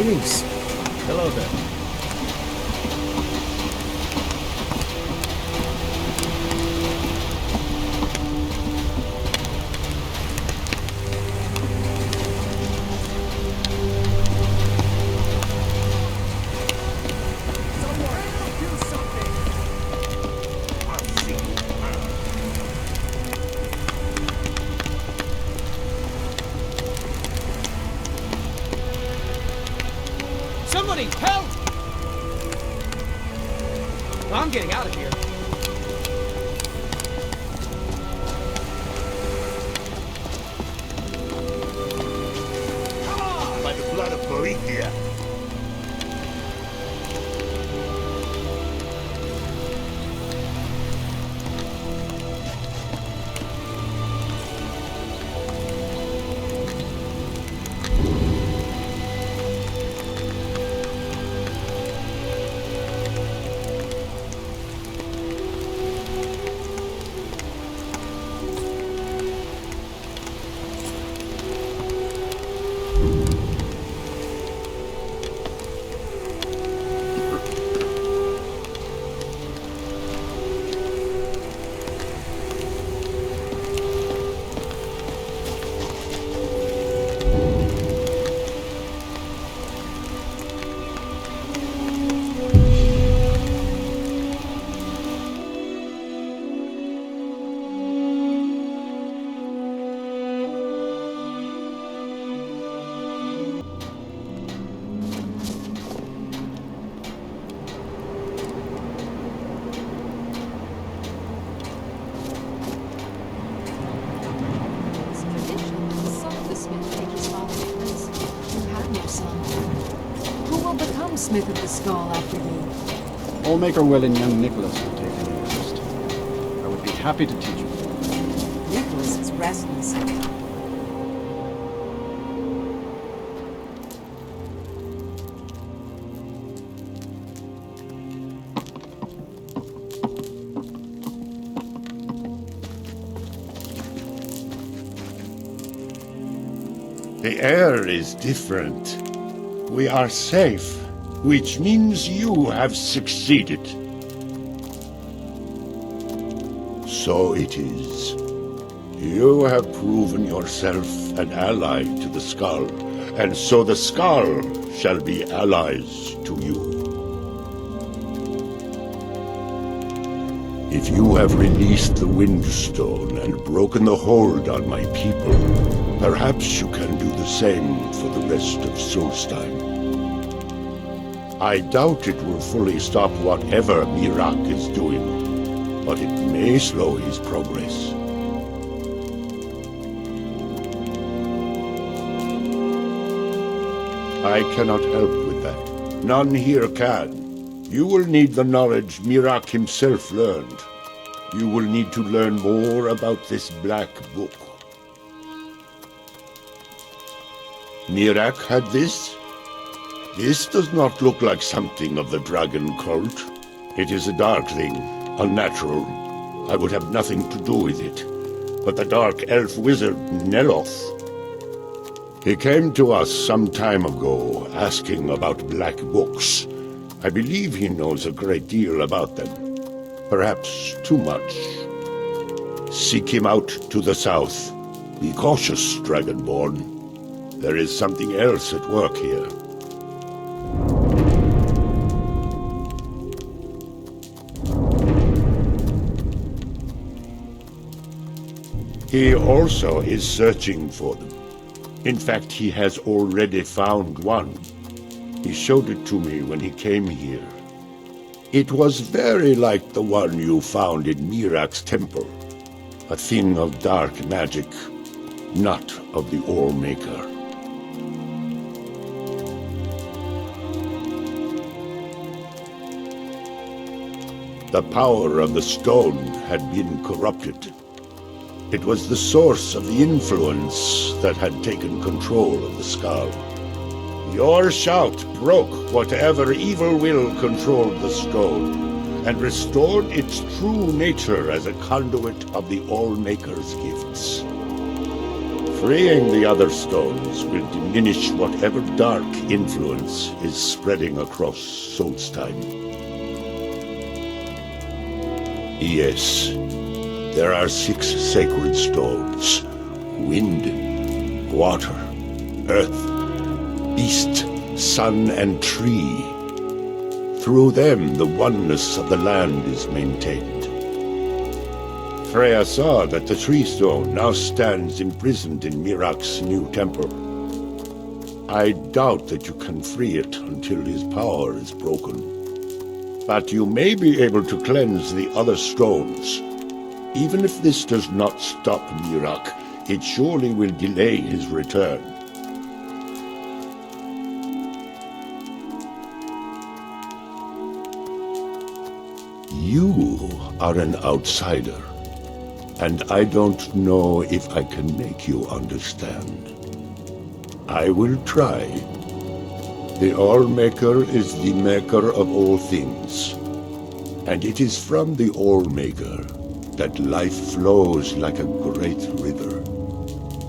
Greetings. Hello there. Somebody, help! I'm getting out of here. Come on! By the blood of Boethia. Smith of the Skull after you. Allmaker Will and young Nicholas will take an interest. I would be happy to teach you. Nicholas is restless. The air is different. We are safe, which means you have succeeded. So it is. You have proven yourself an ally to the Skull, and so the Skull shall be allies to you. If you have released the Windstone and broken the hold on my people, perhaps you can do the same for the rest of Solstheim. I doubt it will fully stop whatever Miraak is doing, but it may slow his progress. I cannot help with that. None here can. You will need the knowledge Miraak himself learned. You will need to learn more about this Black Book. Miraak had this? This does not look like something of the dragon cult. It is a dark thing, unnatural. I would have nothing to do with it. But the dark elf wizard, Neloth, he came to us some time ago, asking about black books. I believe he knows a great deal about them. Perhaps too much. Seek him out to the south. Be cautious, Dragonborn. There is something else at work here. He also is searching for them. In fact, he has already found one. He showed it to me when he came here. It was very like the one you found in Miraak's temple. A thing of dark magic, not of the Allmaker. The power of the stone had been corrupted. It was the source of the influence that had taken control of the Skull. Your shout broke whatever evil will controlled the stone, and restored its true nature as a conduit of the Allmaker's gifts. Freeing the other stones will diminish whatever dark influence is spreading across Solstheim. Yes, there are 6 sacred stones. Wind, water, earth, beast, sun, and tree. Through them, the oneness of the land is maintained. Freya saw that the tree stone now stands imprisoned in Miraak's new temple. I doubt that you can free it until his power is broken. But you may be able to cleanse the other stones. Even if this does not stop Miraak, it surely will delay his return. You are an outsider, and I don't know if I can make you understand. I will try. The All-Maker is the maker of all things, and it is from the All-Maker that life flows like a great river.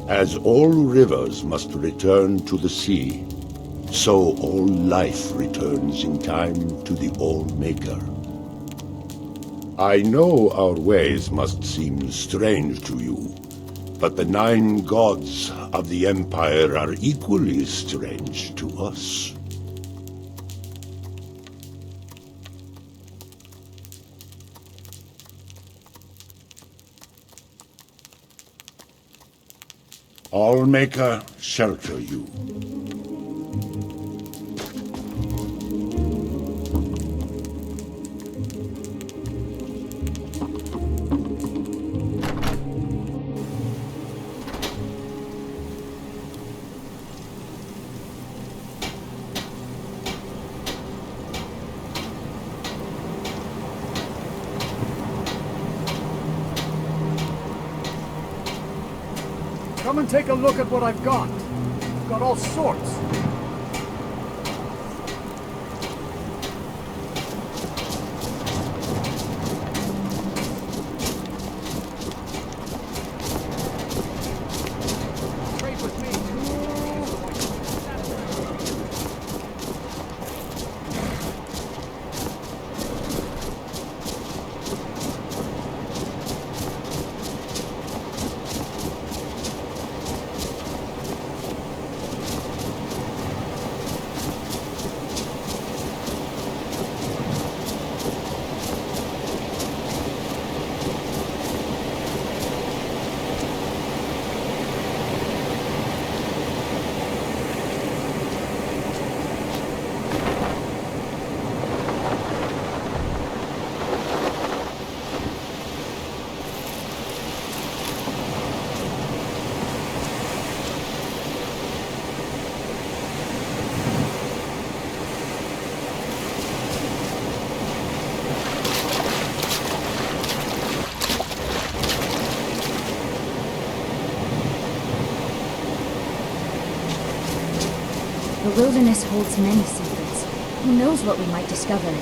As all rivers must return to the sea, so all life returns in time to the All-Maker. I know our ways must seem strange to you, but the 9 gods of the Empire are equally strange to us. All-Maker shelter you. Come and take a look at what I've got. I've got all sorts. Trade with me. The wilderness holds many secrets. Who knows what we might discover?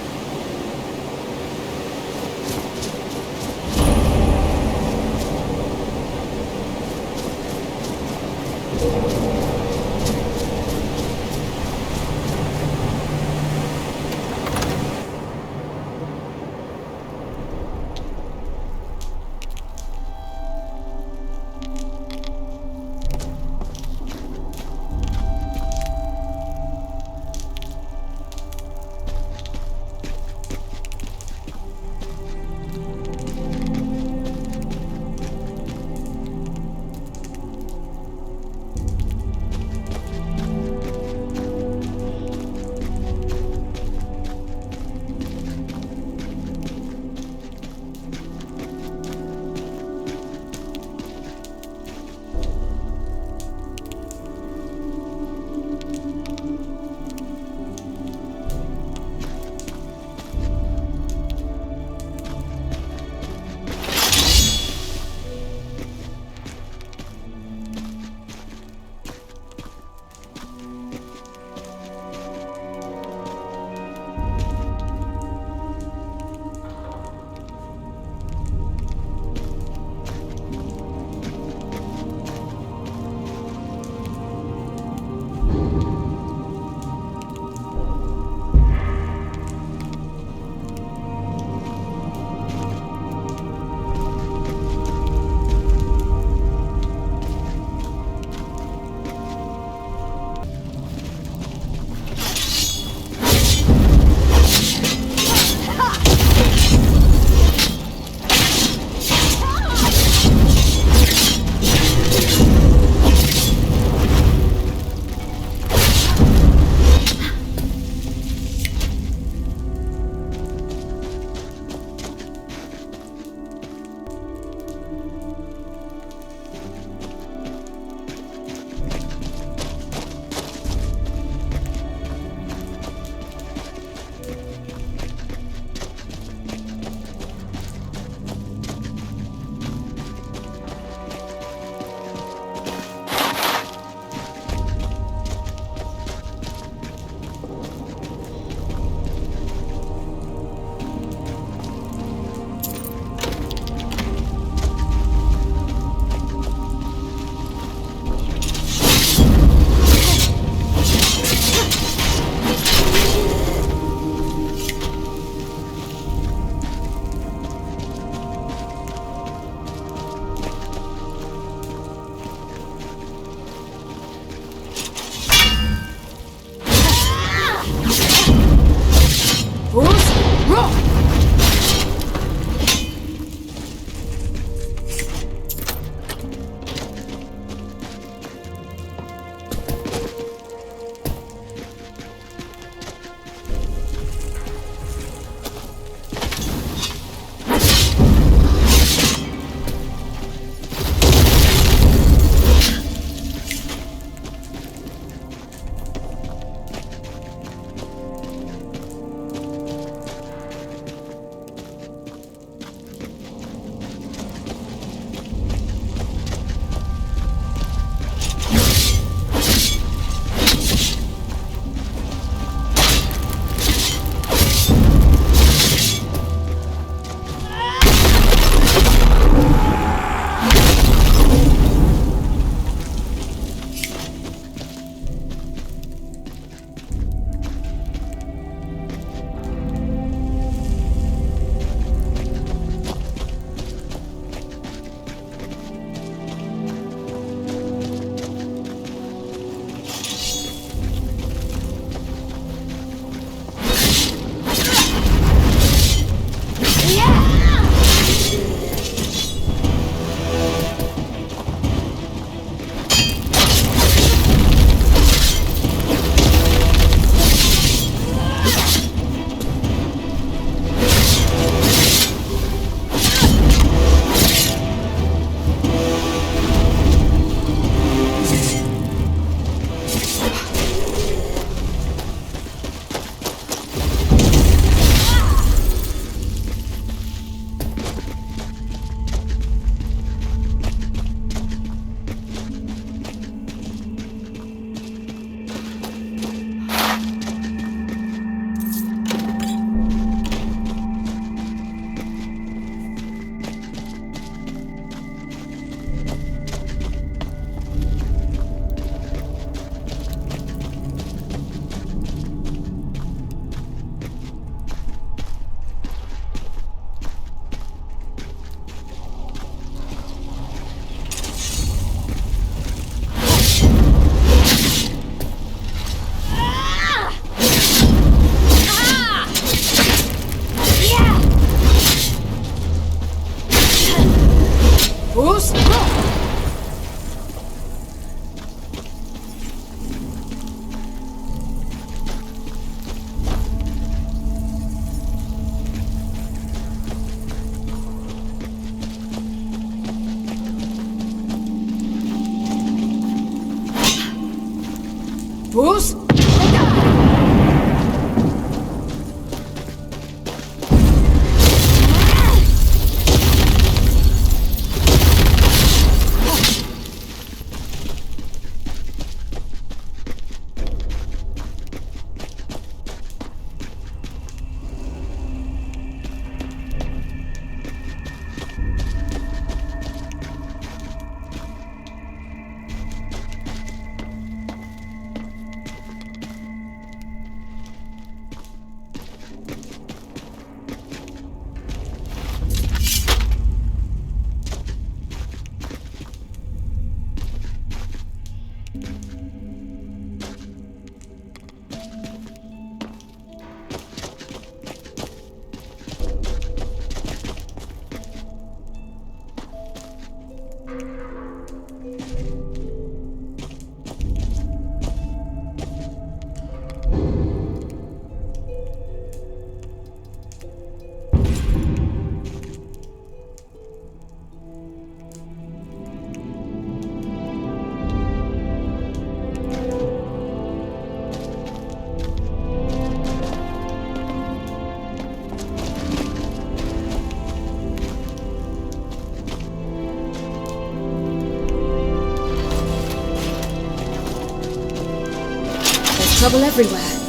Trouble everywhere.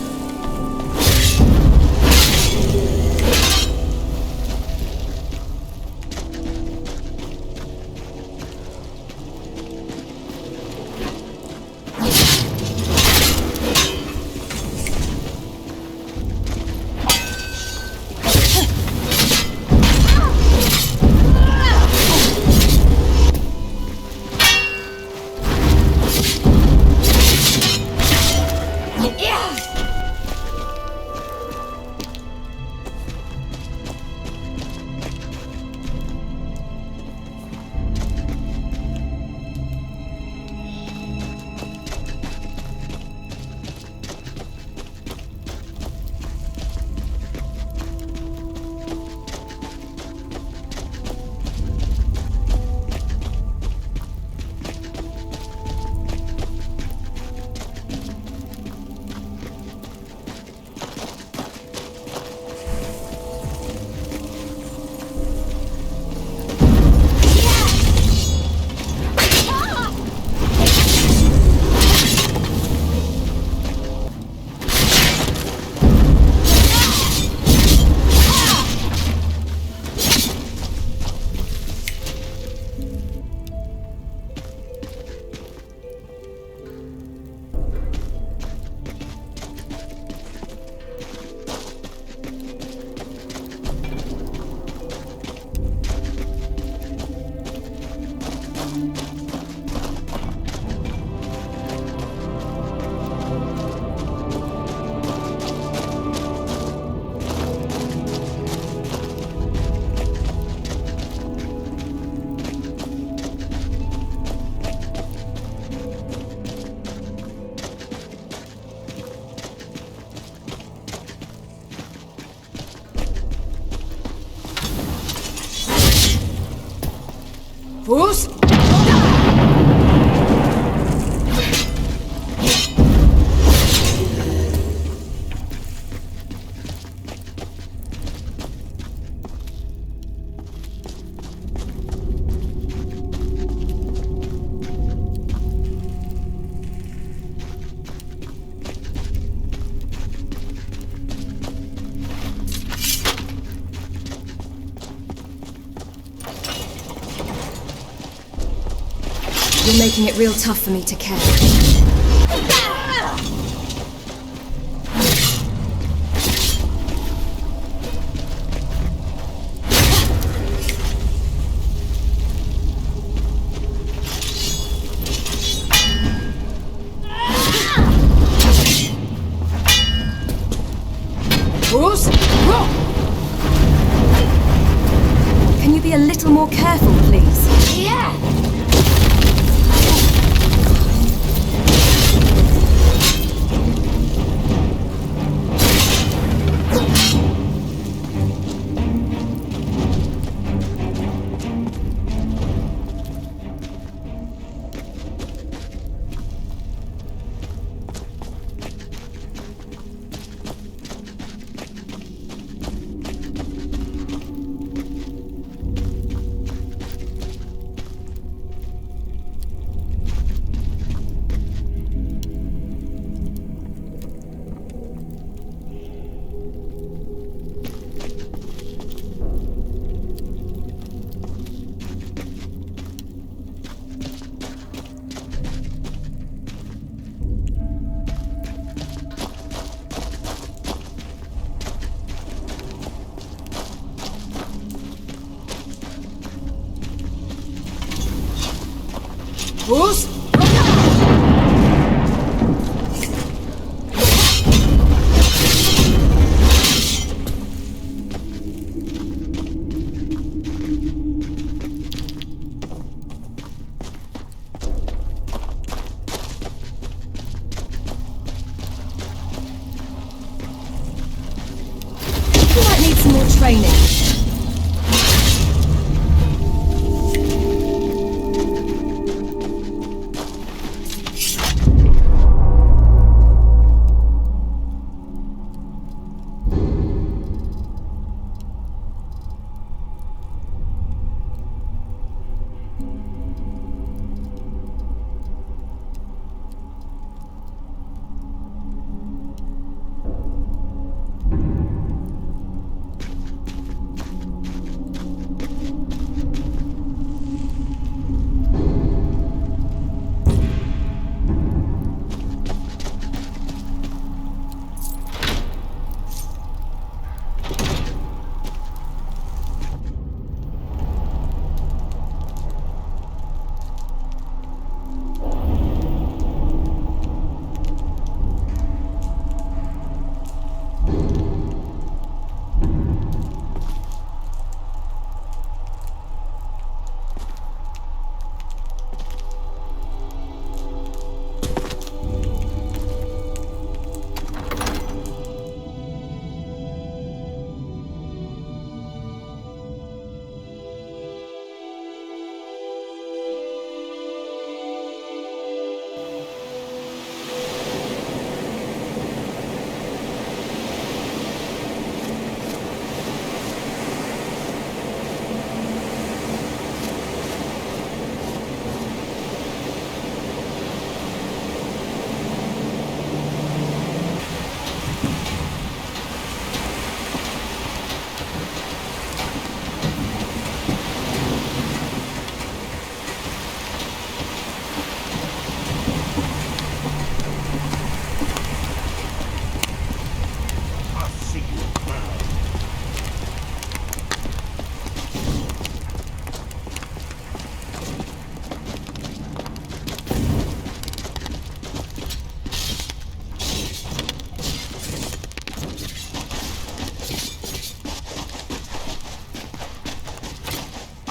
Bruce? You're making it real tough for me to care. Bruce? Can you be a little more careful, please? Yeah! Bruce? You might need some more training.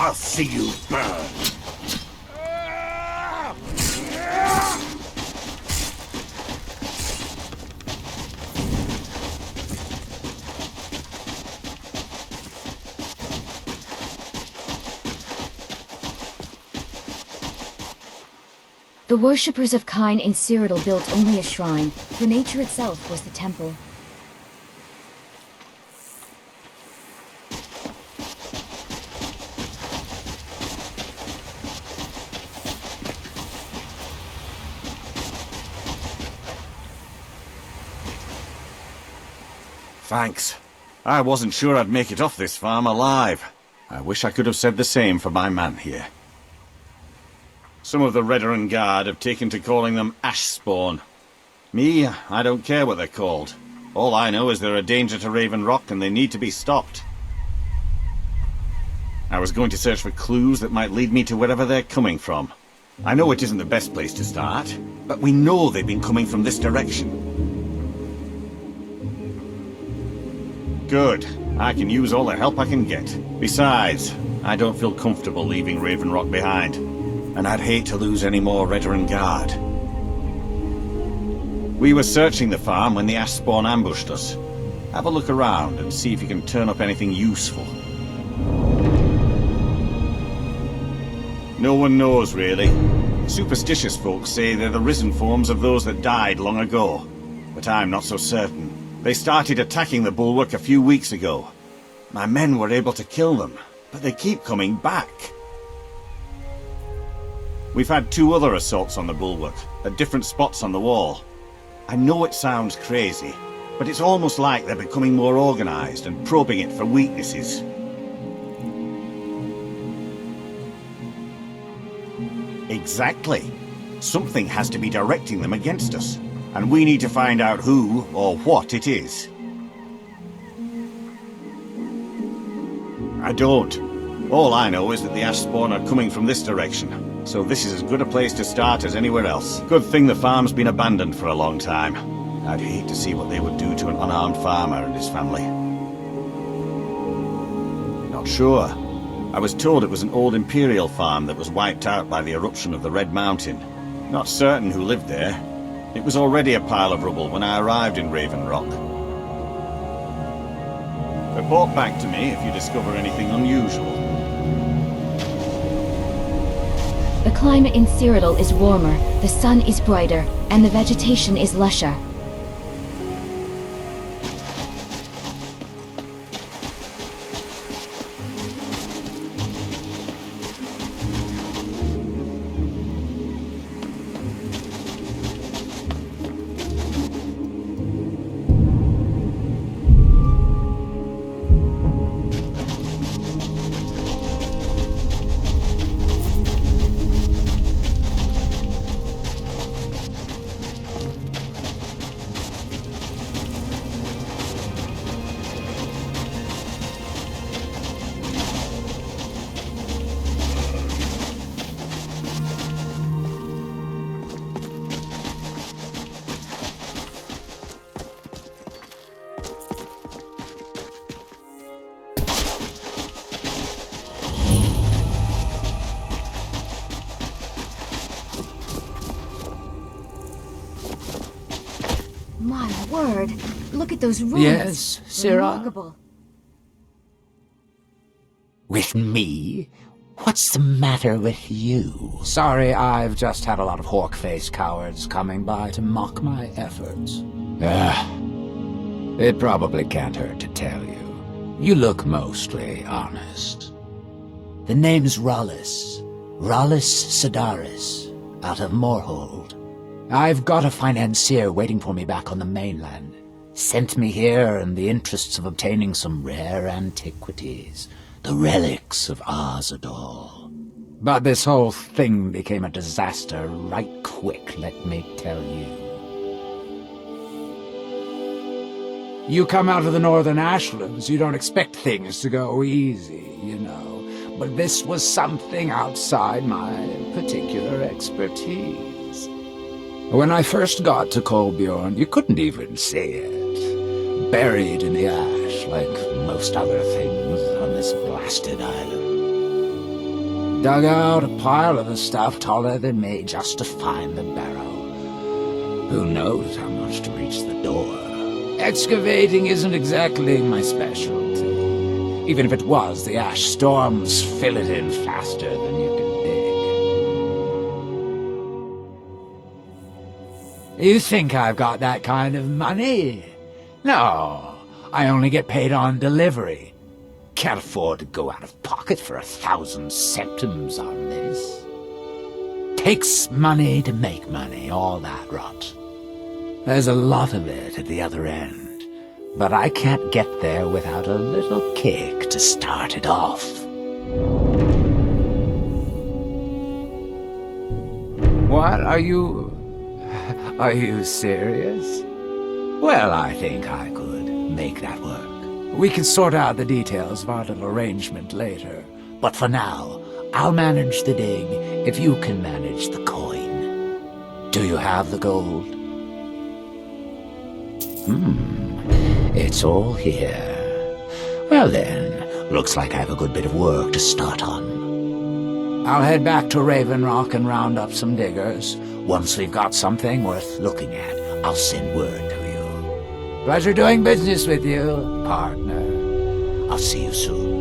I'll see you burn. The worshippers of Kine in Cyrodiil built only a shrine, for nature itself was the temple. Thanks. I wasn't sure I'd make it off this farm alive. I wish I could have said the same for my man here. Some of the Redoran Guard have taken to calling them ash spawn. Me, I don't care what they're called. All I know is they're a danger to Raven Rock and they need to be stopped. I was going to search for clues that might lead me to wherever they're coming from. I know it isn't the best place to start, but we know they've been coming from this direction. Good. I can use all the help I can get. Besides, I don't feel comfortable leaving Raven Rock behind. And I'd hate to lose any more Redoran Guard. We were searching the farm when the ash spawn ambushed us. Have a look around and see if you can turn up anything useful. No one knows, really. Superstitious folks say they're the risen forms of those that died long ago. But I'm not so certain. They started attacking the bulwark a few weeks ago. My men were able to kill them, but they keep coming back. We've had 2 other assaults on the bulwark, at different spots on the wall. I know it sounds crazy, but it's almost like they're becoming more organized and probing it for weaknesses. Exactly. Something has to be directing them against us, and we need to find out who or what it is. I don't. All I know is that the ash spawn are coming from this direction. So this is as good a place to start as anywhere else. Good thing the farm's been abandoned for a long time. I'd hate to see what they would do to an unarmed farmer and his family. Not sure. I was told it was an old Imperial farm that was wiped out by the eruption of the Red Mountain. Not certain who lived there. It was already a pile of rubble when I arrived in Raven Rock. Report back to me if you discover anything unusual. The climate in Cyrodiil is warmer, the sun is brighter, and the vegetation is lusher. My word, look at those ruins. Yes, Sirrah? Remarkable. With me? What's the matter with you? Sorry, I've just had a lot of hawk-faced cowards coming by to mock my efforts. It probably can't hurt to tell you. You look mostly honest. The name's Rollis. Rollis Sedaris, out of Moorhold. I've got a financier waiting for me back on the mainland. Sent me here in the interests of obtaining some rare antiquities. The relics of Arzador. But this whole thing became a disaster right quick, let me tell you. You come out of the northern ashlands, you don't expect things to go easy, you know. But this was something outside my particular expertise. When I first got to Kolbjorn, you couldn't even see it. Buried in the ash, like most other things on this blasted island. dug out a pile of the stuff taller than me just to find the barrow. Who knows how much to reach the door? Excavating isn't exactly my specialty. Even if it was, the ash storms fill it in faster than you can dig. You think I've got that kind of money? No, I only get paid on delivery. Can't afford to go out of pocket for 1,000 centimes on this. Takes money to make money, all that rot. There's a lot of it at the other end, but I can't get there without a little kick to start it off. What, are you serious? Well, I think I could make that work. We can sort out the details of our little arrangement later. But for now, I'll manage the dig if you can manage the coin. Do you have the gold? It's all here. Well then, looks like I have a good bit of work to start on. I'll head back to Raven Rock and round up some diggers. Once we've got something worth looking at, I'll send word to you. Pleasure doing business with you, partner. I'll see you soon.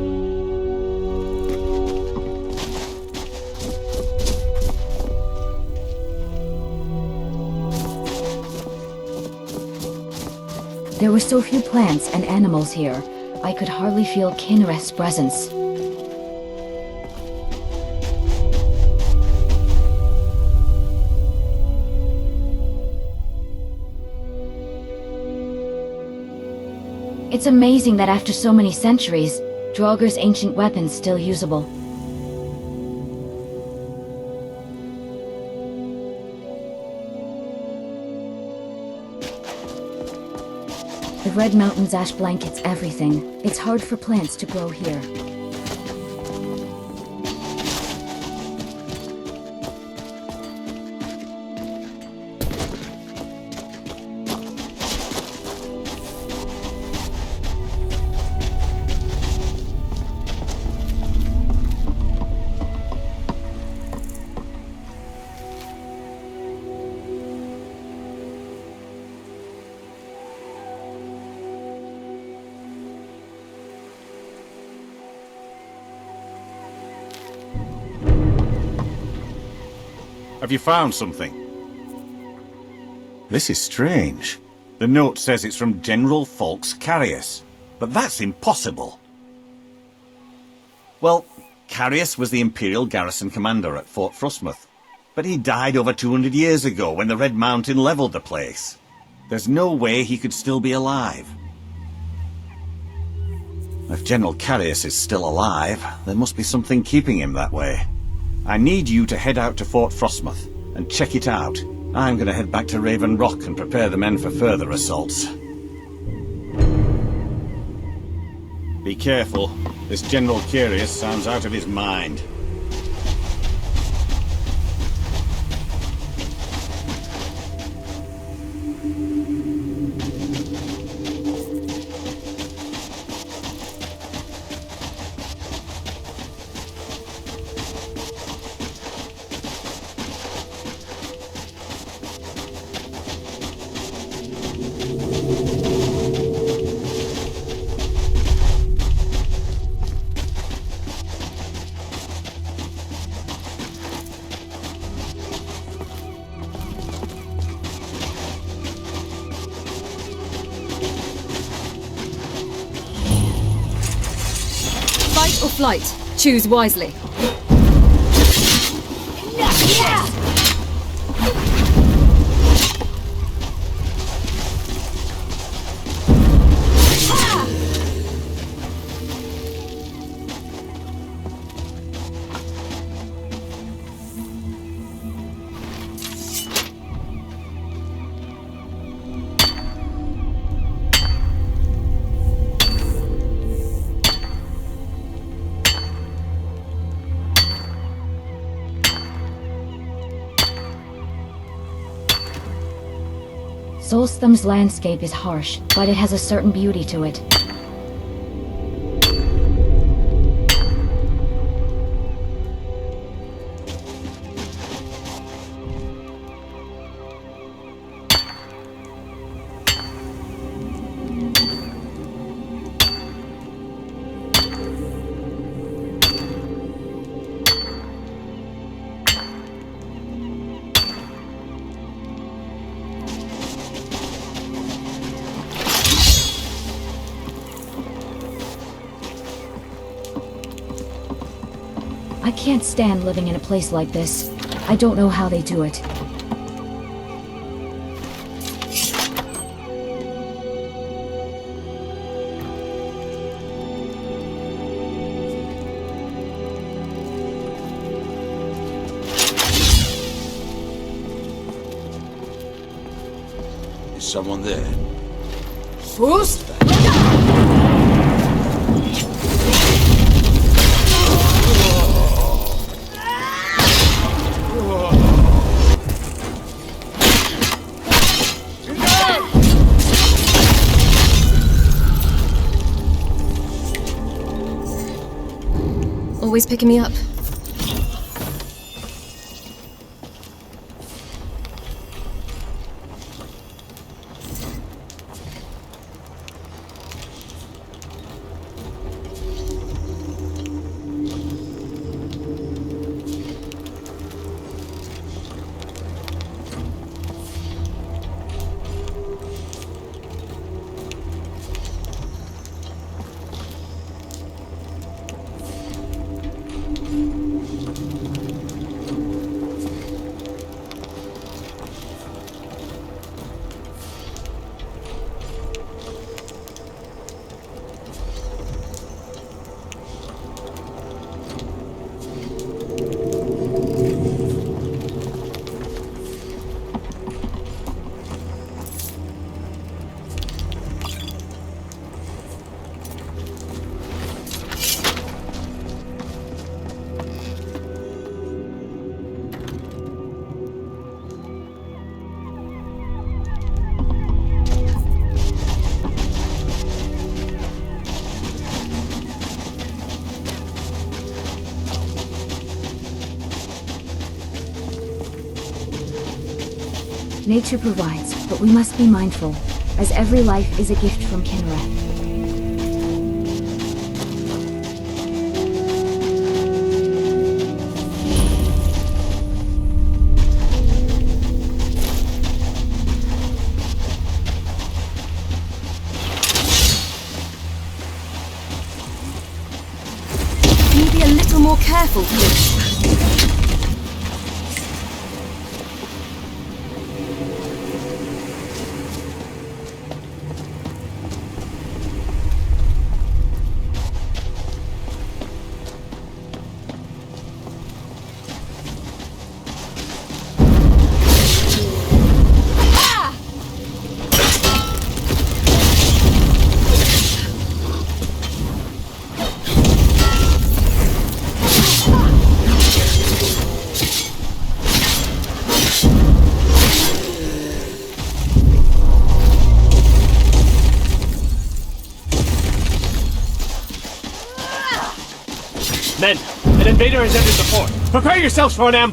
There were so few plants and animals here, I could hardly feel Kinnereth's presence. It's amazing that after so many centuries, Draugr's ancient weapon's still usable. The Red Mountain's ash blankets everything. It's hard for plants to grow here. Have you found something? This is strange. The note says it's from General Falks Carius, but that's impossible. Well, Carius was the Imperial garrison commander at Fort Frostmoth, but he died over 200 years ago when the Red Mountain leveled the place. There's no way he could still be alive. If General Carius is still alive, there must be something keeping him that way. I need you to head out to Fort Frostmoth and check it out. I'm going to head back to Raven Rock and prepare the men for further assaults. Be careful. This General Carius sounds out of his mind. Fight or flight? Choose wisely. Solstheim's landscape is harsh, but it has a certain beauty to it. I can't stand living in a place like this. I don't know how they do it. Is someone there? Who's? Always picking me up. Nature provides, but we must be mindful, as every life is a gift from Kinnereth. Can you be a little more careful, please? Men, an invader has entered the fort. Prepare yourselves for an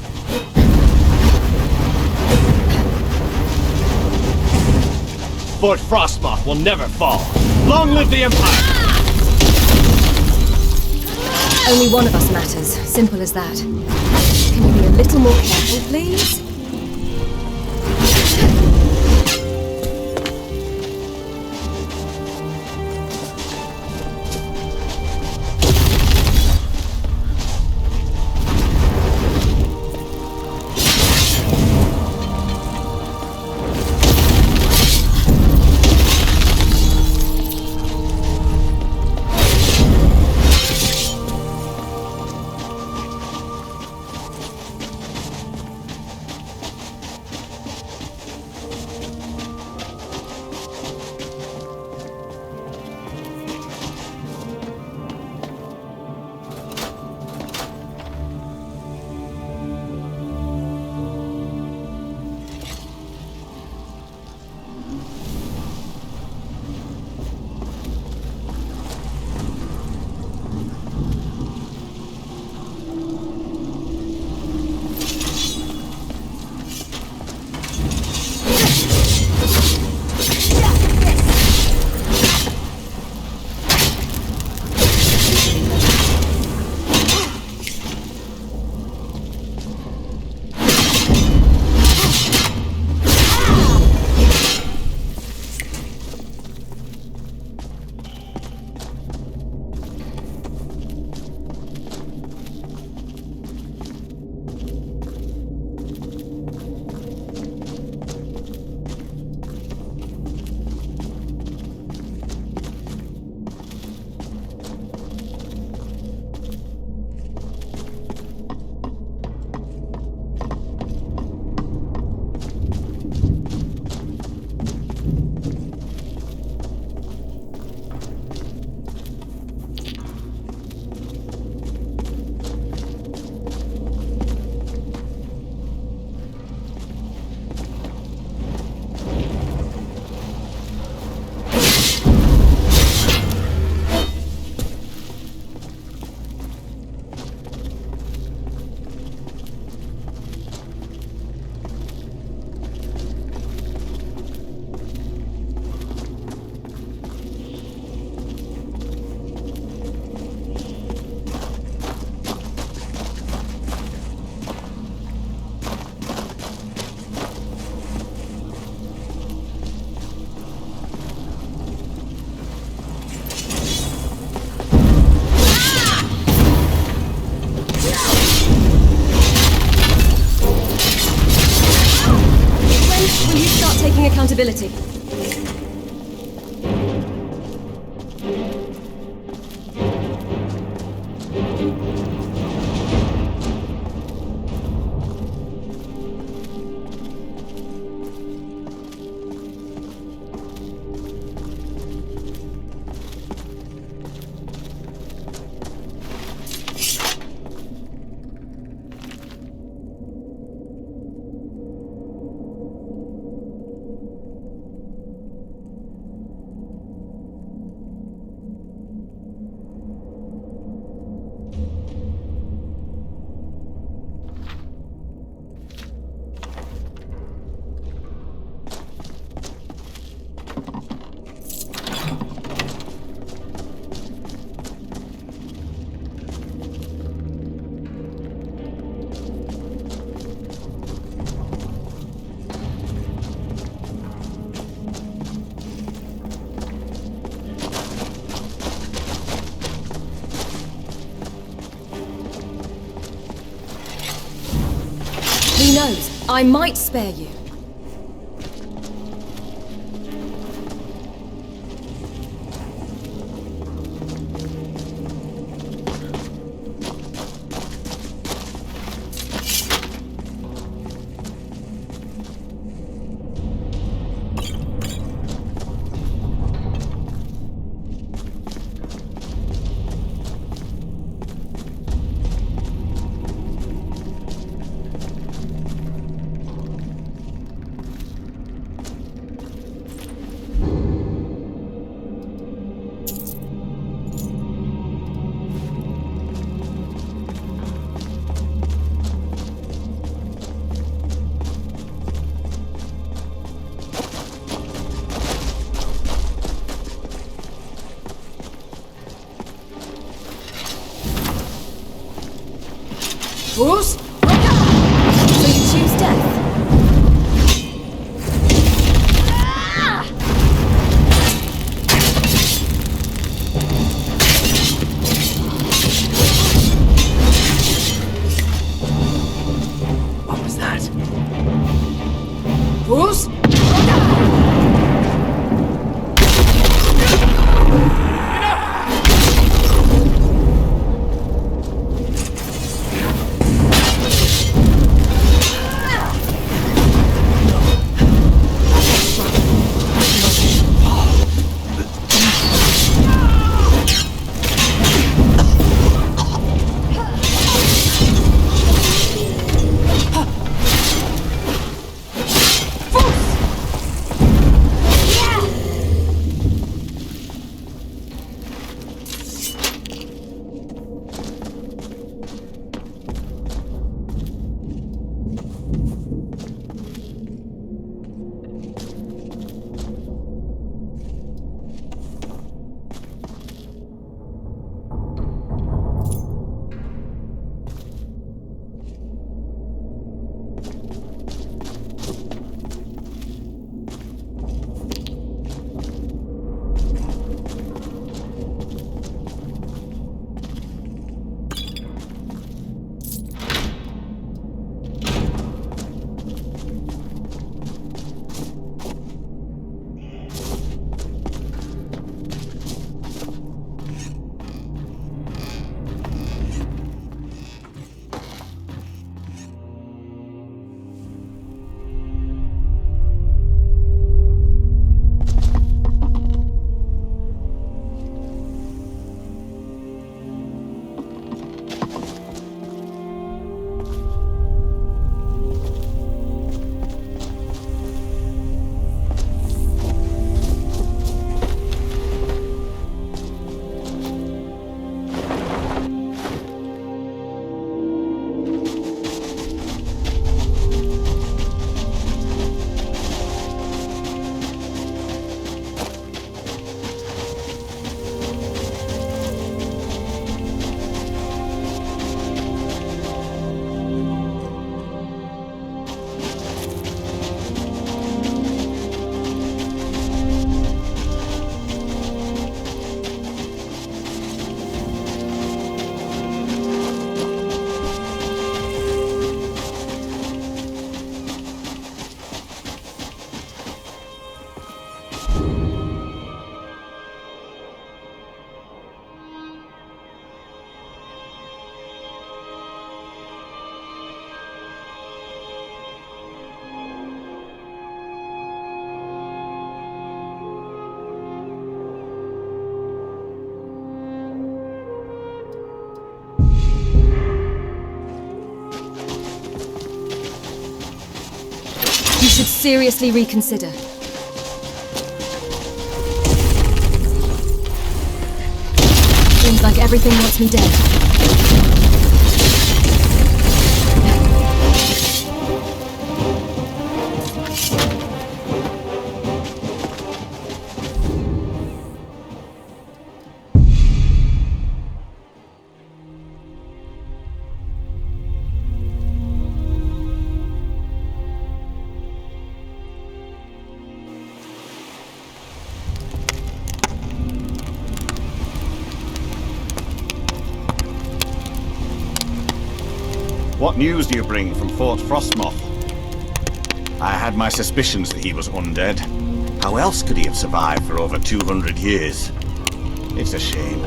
Fort Frostmoth will never fall. Long live the Empire! Only one of us matters. Simple as that. Can you be a little more careful, please? Compatibility. Who knows? I might spare you. Bruce? So you choose death? What was that? Bruce? seriously reconsider. Seems like everything wants me dead. What news do you bring from Fort Frostmoth? I had my suspicions that he was undead. How else could he have survived for over 200 years? It's a shame.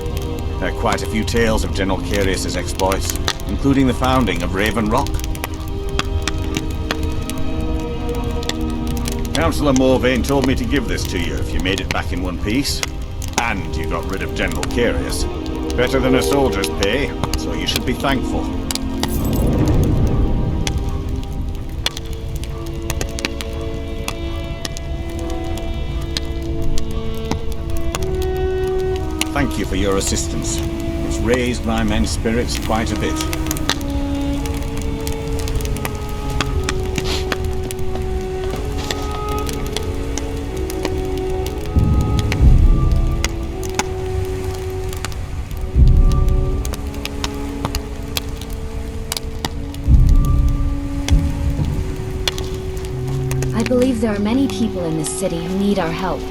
There are quite a few tales of General Carius's exploits, including the founding of Raven Rock. Councillor Morvain told me to give this to you if you made it back in one piece. And you got rid of General Carius. Better than a soldier's pay, so you should be thankful. Thank you for your assistance. It's raised my men's spirits quite a bit. I believe there are many people in this city who need our help.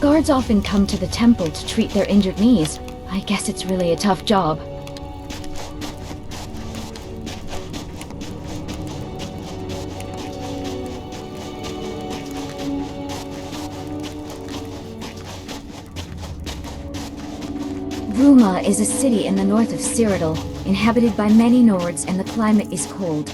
Guards often come to the temple to treat their injured knees. I guess it's really a tough job. Ruma is a city in the north of Cyrodiil, inhabited by many Nords, and the climate is cold.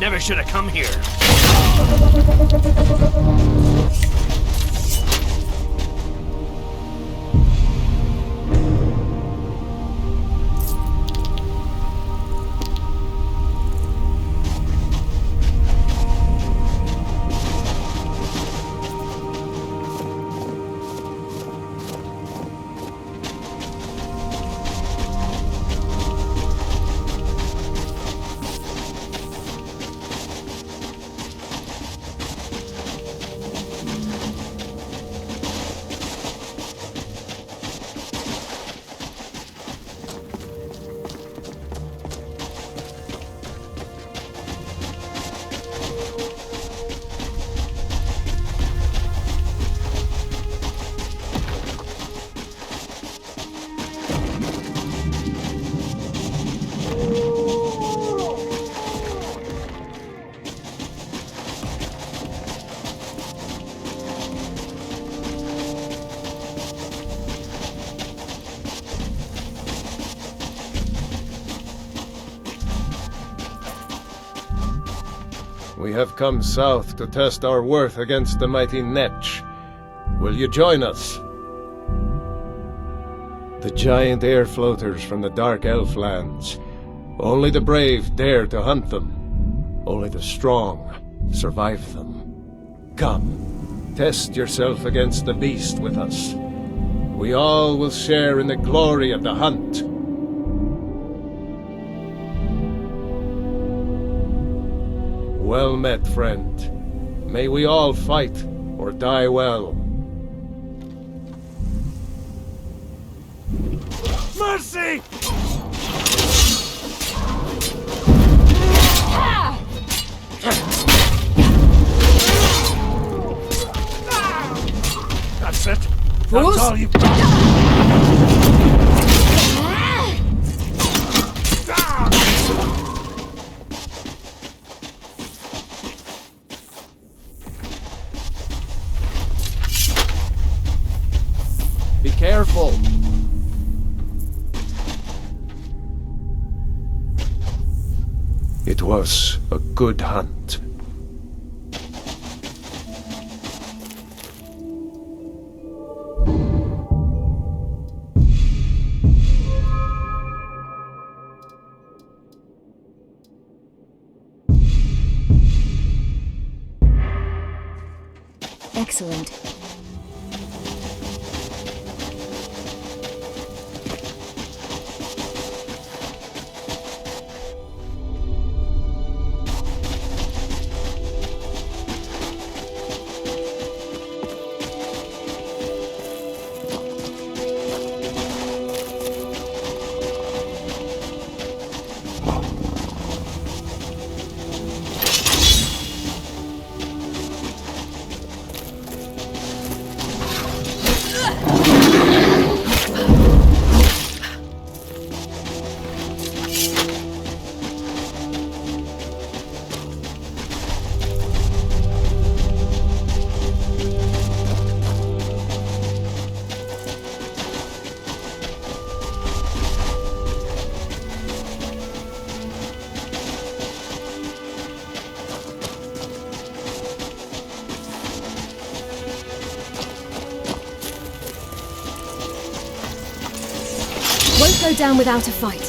Never should have come here. We have come south to test our worth against the mighty Netch. Will you join us? The giant air floaters from the dark elf lands. Only the brave dare to hunt them. Only the strong survive them. Come, test yourself against the beast with us. We all will share in the glory of the hunt. Well met, friend. May we all fight or die well. Mercy! That's it. That's all you've got. Be careful. It was a good hunt. Excellent. Won't go down without a fight.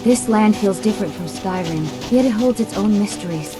This land feels different from Skyrim, yet it holds its own mysteries.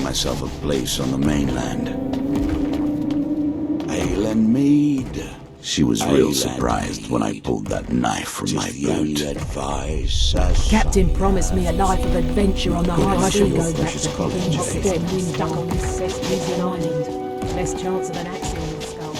Myself a place on the mainland. Ale and mead. She was real surprised when I pulled that knife from my boot. Captain promised me a life of adventure on the high seas. Go back to college. Instead, we stuck on this cesspool island. Less chance of an accident in the skull.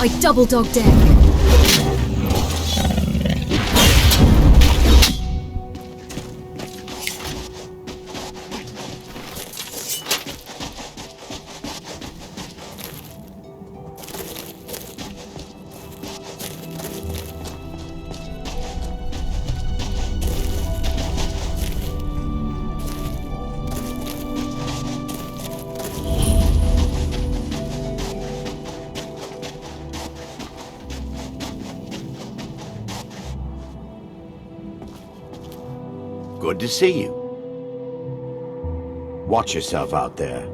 I double dog dare you. Good to see you. Watch yourself out there.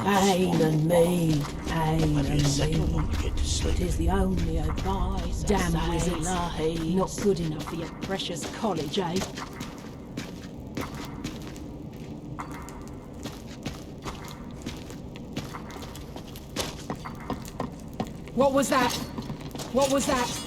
Pain and me, pain and me. Tis the only advice. Damn wizards, not good enough for your precious college, eh? What was that? What was that?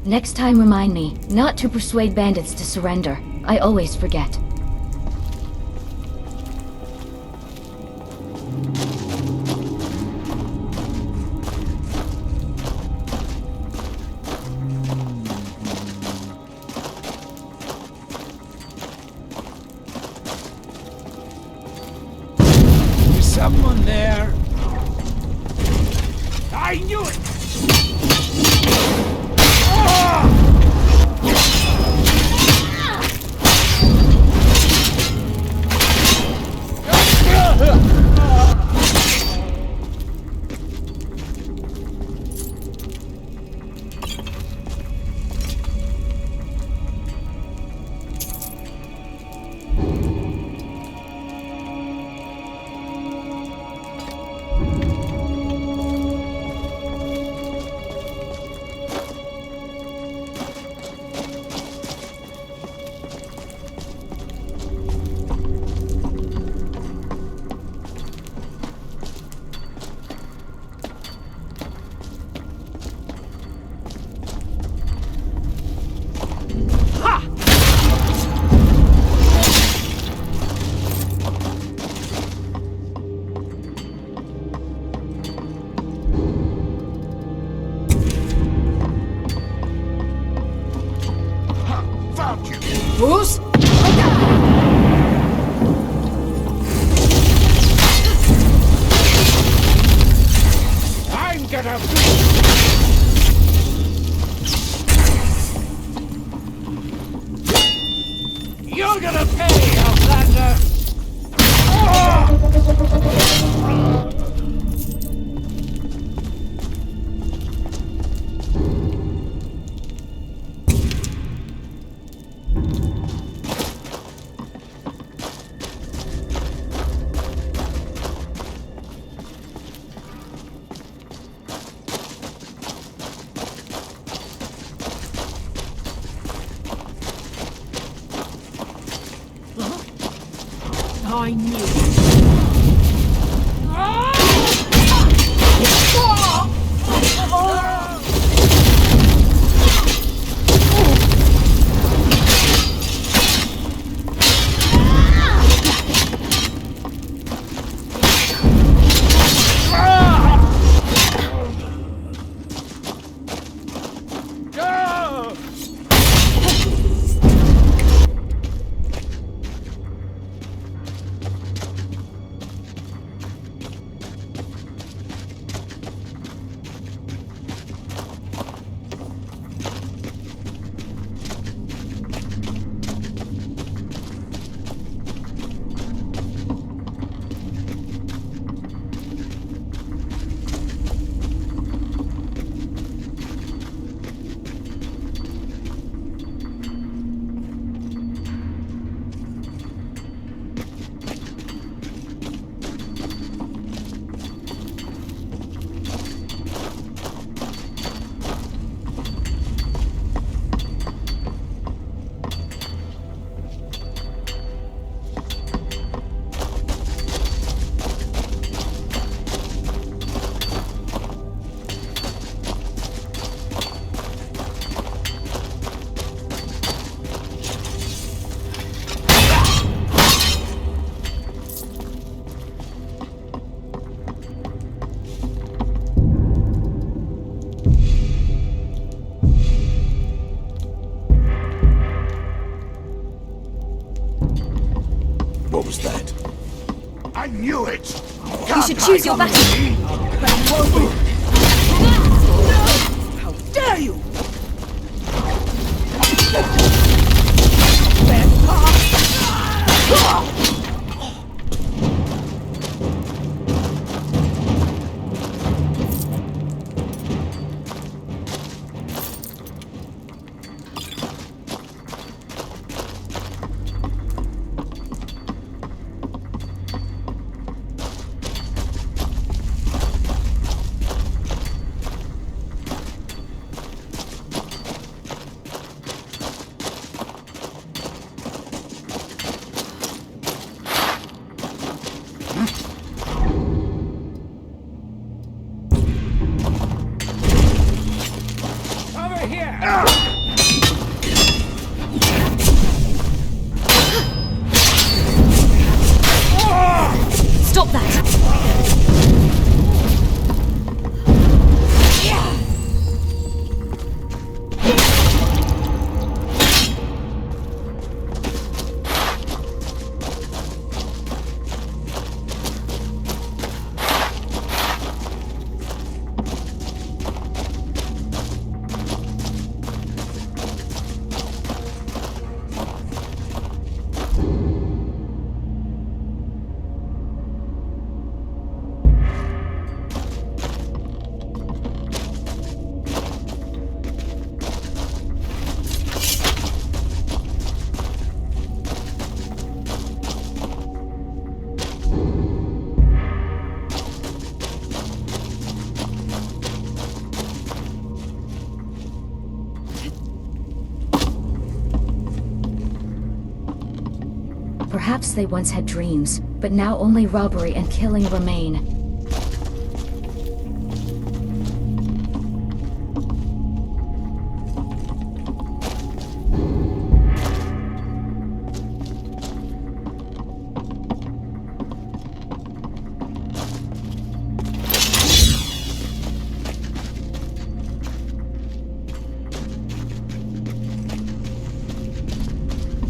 Next time remind me, not to persuade bandits to surrender. I always forget. someone there? I knew it! Who's? I'm gonna... You're gonna pay, Outlander! I knew it. What was that? I knew it! You should choose your battle. How dare you! Perhaps they once had dreams, but now only robbery and killing remain.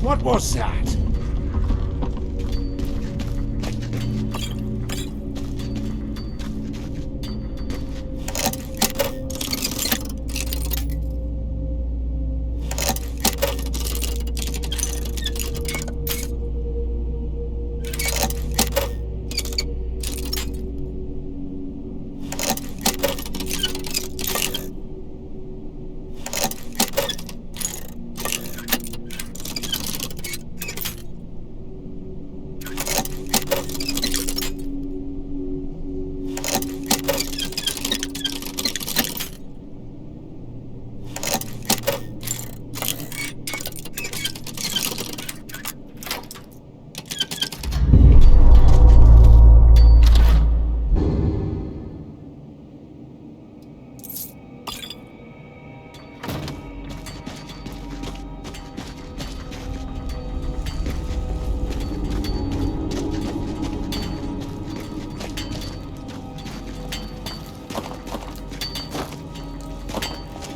What was that?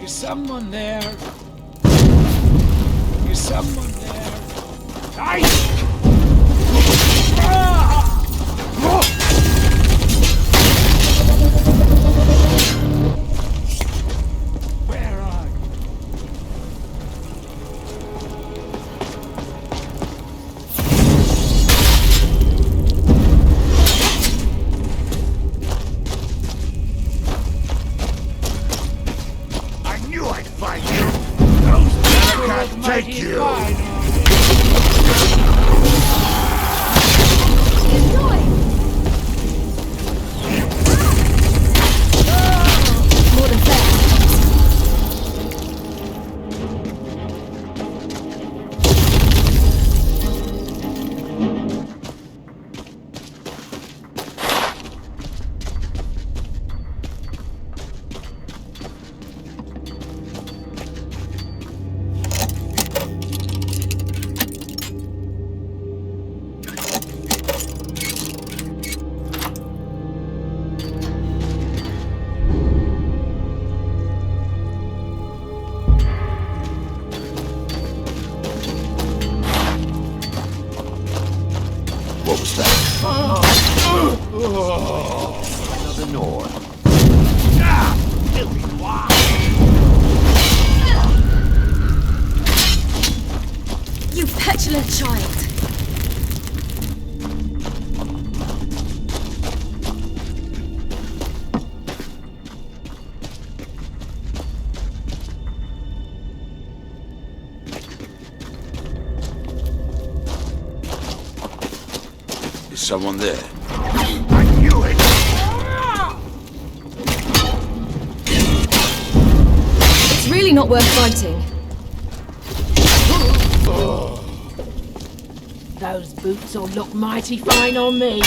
Is someone there? Is someone there? Where are you? I knew I'd find you! Those can't take you! More than fair. What was that? Another Nord. Filthy wine! You petulant child! Is someone there? I knew it! It's really not worth fighting. Those boots will look mighty fine on me.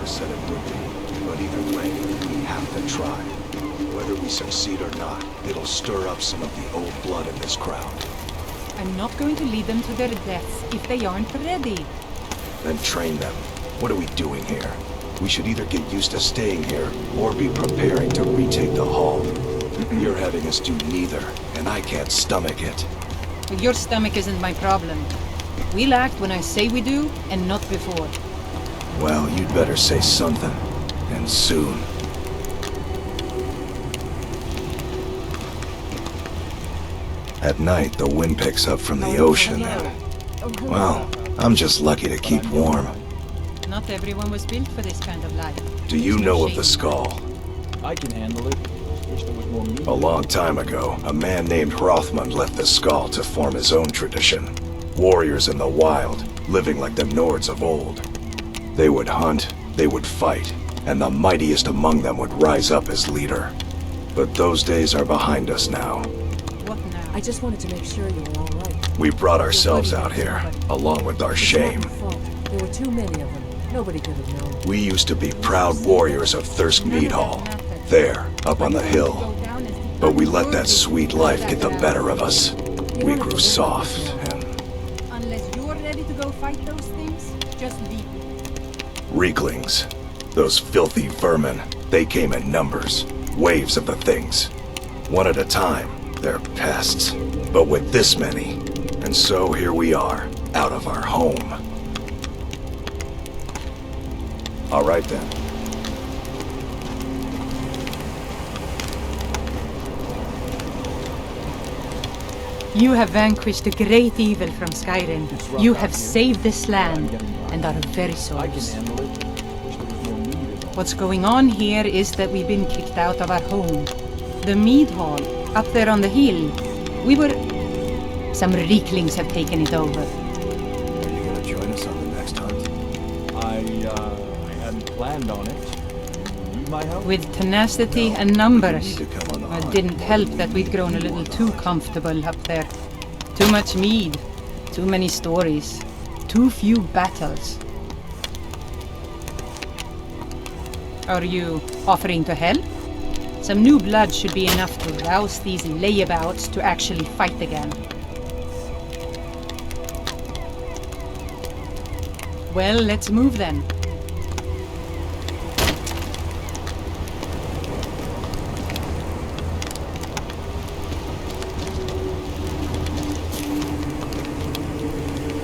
never said it would be, but either way, we have to try. Whether we succeed or not, it'll stir up some of the old blood in this crowd. I'm not going to lead them to their deaths if they aren't ready. Then train them. What are we doing here? We should either get used to staying here, or be preparing to retake the hall. You're having us do neither, and I can't stomach it. Well, your stomach isn't my problem. We'll act when I say we do, and not before. Well, you'd better say something. And soon. At night, the wind picks up from the ocean, and... well, I'm just lucky to keep warm. Not everyone was built for this kind of life. Do you know of the skull? I can handle it. Wish there was more meat. A long time ago, a man named Hrothmund left the skull to form his own tradition. Warriors in the wild, living like the Nords of old. They would hunt, they would fight, and the mightiest among them would rise up as leader. But those days are behind us now. What now? I just wanted to make sure you were all right. We brought ourselves out here, along with our shame. There were too many of them. Nobody could have known. We used to be proud warriors of Thirsk Mead Hall, there, up on the hill. But we let that sweet life get the better of us. We grew soft, and... Unless you're ready to go fight those things, just leave. Reeklings. Those filthy vermin. They came in numbers. Waves of the things. One at a time. They're pests. But with this many. And so here we are, out of our home. All right then. You have vanquished the great evil from Skyrim. You have saved this land, and our very souls. What's going on here is that we've been kicked out of our home. The Mead Hall, up there on the hill. Some Reeklings have taken it over. Are you gonna join us on the next hunt? I hadn't planned on it. Need my help? With tenacity and numbers. You need to come on the It hunt. didn't help that we'd grown a little too comfortable up there. Too much mead, too many stories, too few battles. Are you offering to help? Some new blood should be enough to rouse these layabouts to actually fight again. Well, let's move then.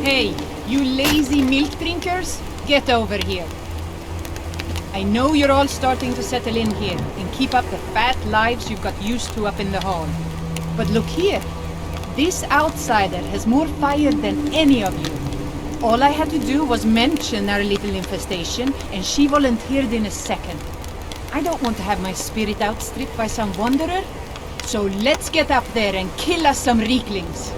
Hey, you lazy milk drinkers, get over here. I know you're all starting to settle in here and keep up the fat lives you've got used to up in the hall. But look here, this outsider has more fire than any of you. All I had to do was mention our little infestation and she volunteered in a second. I don't want to have my spirit outstripped by some wanderer. So let's get up there and kill us some Reeklings.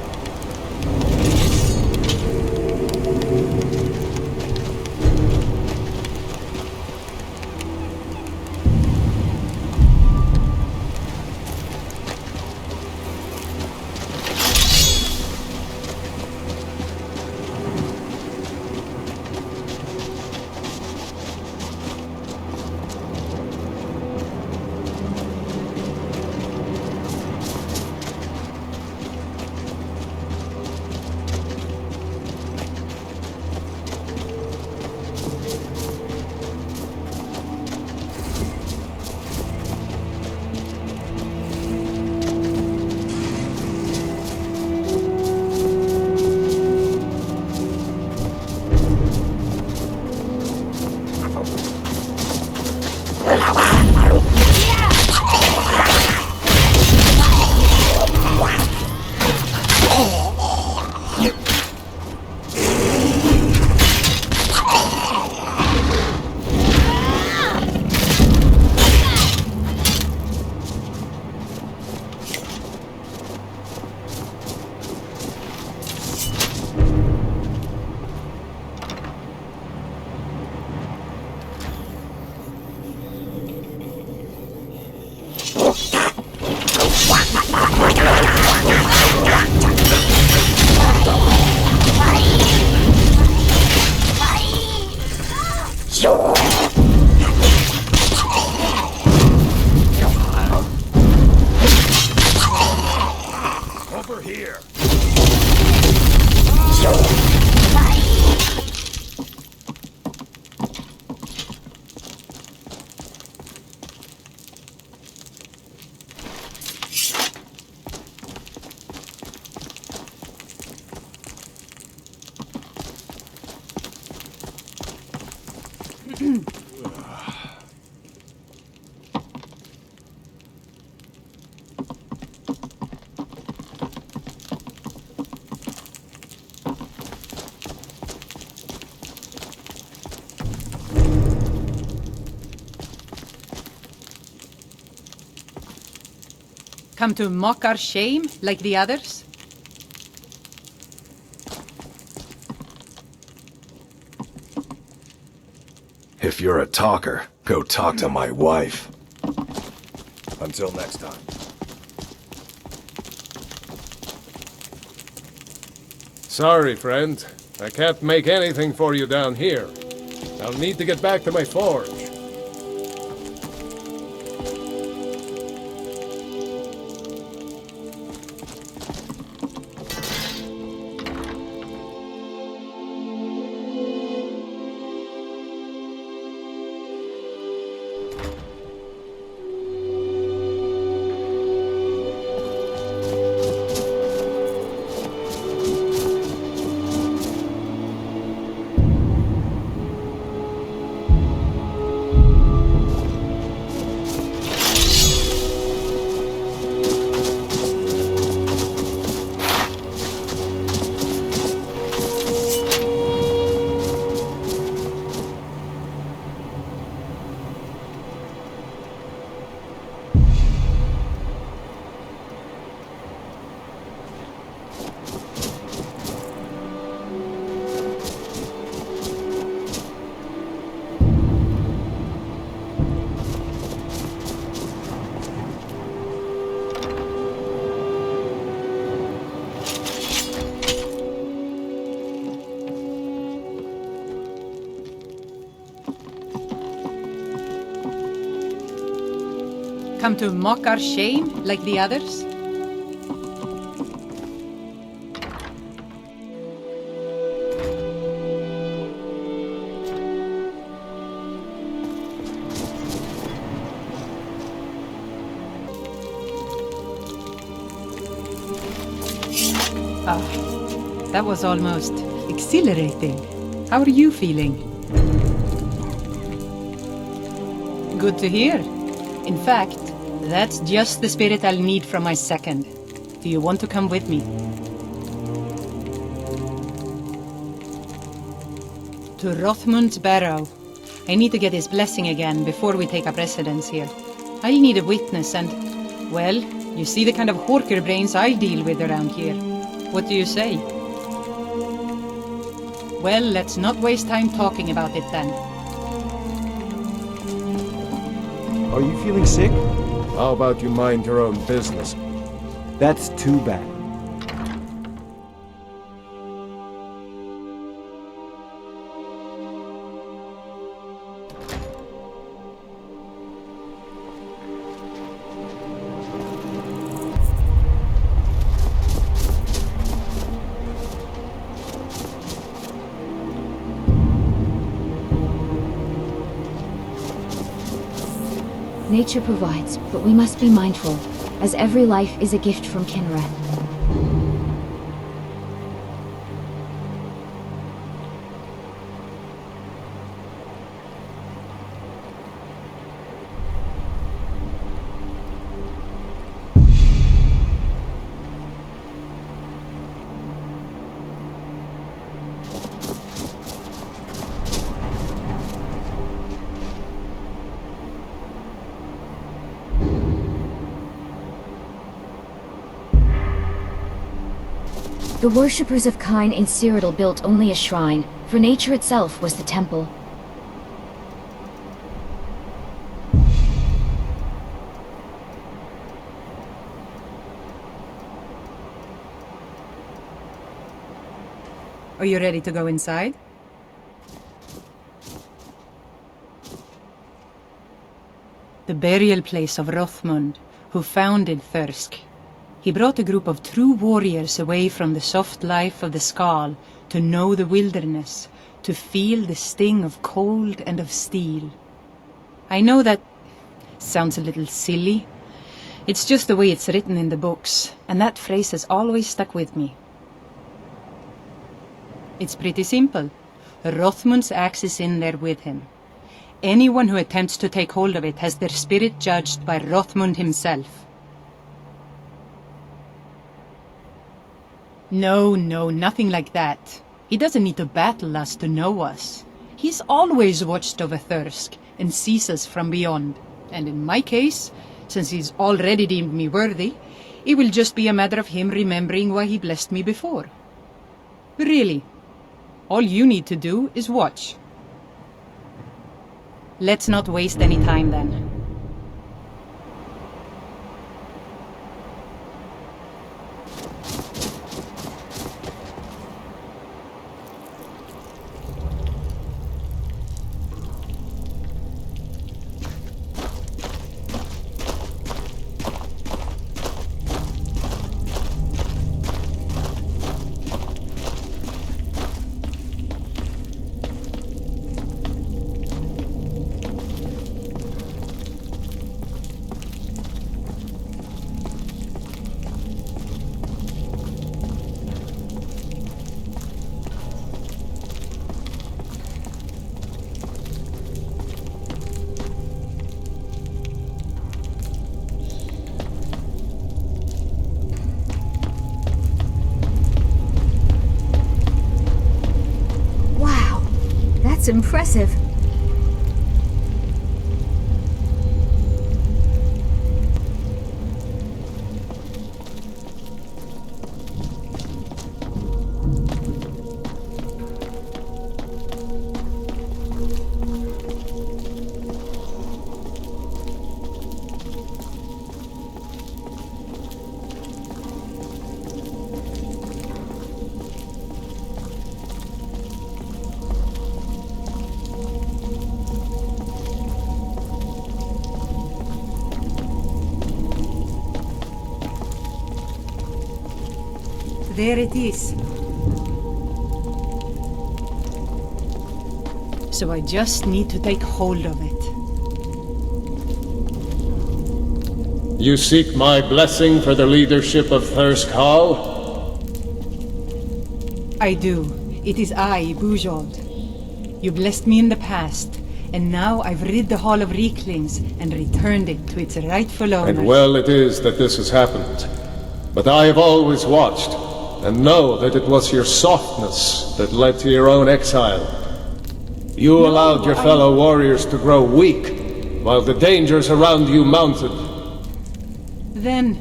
Come to mock our shame, like the others? If you're a talker, go talk to my wife. Until next time. Sorry, friend. I can't make anything for you down here. I'll need to get back to my forge. Come to mock our shame, like the others? Ah, that was almost exhilarating. How are you feeling? Good to hear. In fact, that's just the spirit I'll need from my second. Do you want to come with me? To Rothmund's barrow. I need to get his blessing again before we take up residence here. I'll need a witness and, well, you see the kind of horker brains I deal with around here. What do you say? Well, let's not waste time talking about it then. Are you feeling sick? How about you mind your own business? That's too bad. Nature provides, but we must be mindful, as every life is a gift from Kinrath. The worshippers of Kine in Cyrodiil built only a shrine, for nature itself was the temple. Are you ready to go inside? The burial place of Rothmund, who founded Thirsk. He brought a group of true warriors away from the soft life of the Skal to know the wilderness, to feel the sting of cold and of steel. I know that sounds a little silly. It's just the way it's written in the books, and that phrase has always stuck with me. It's pretty simple. Rothmund's axe is in there with him. Anyone who attempts to take hold of it has their spirit judged by Rothmund himself. No, nothing like that. He doesn't need to battle us to know us. He's always watched over Thirsk and sees us from beyond. And in my case, Since he's already deemed me worthy, it will just be a matter of him remembering why he blessed me before. Really, all you need to do is watch. Let's not waste any time then. That's impressive. There it is. So I just need to take hold of it. You seek my blessing for the leadership of Thirsk Hall? I do. It is I, Bujold. You blessed me in the past, and now I've rid the Hall of Reeklings and returned it to its rightful owner. And well it is that this has happened. But I have always watched, and know that it was your softness that led to your own exile. You allowed your fellow warriors to grow weak, while the dangers around you mounted. Then,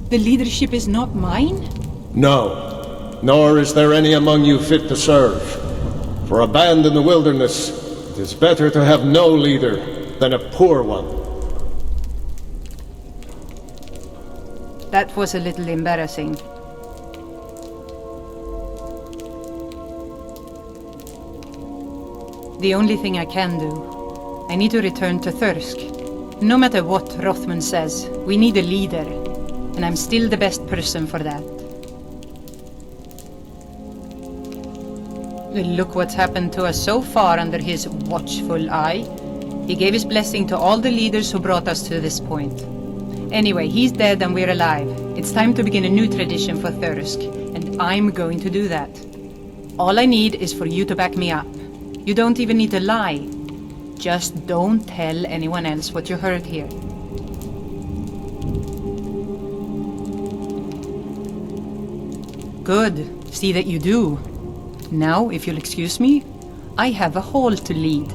the leadership is not mine? No, nor is there any among you fit to serve. For a band in the wilderness, it is better to have no leader than a poor one. That was a little embarrassing. The only thing I can do, I need to return to Thirsk. No matter what Rothman says, we need a leader, and I'm still the best person for that. Look what's happened to us so far under his watchful eye. He gave his blessing to all the leaders who brought us to this point. Anyway, he's dead and we're alive. It's time to begin a new tradition for Thirsk, and I'm going to do that. All I need is for you to back me up. You don't even need to lie. Just don't tell anyone else what you heard here. Good. See that you do. Now, if you'll excuse me, I have a hall to lead.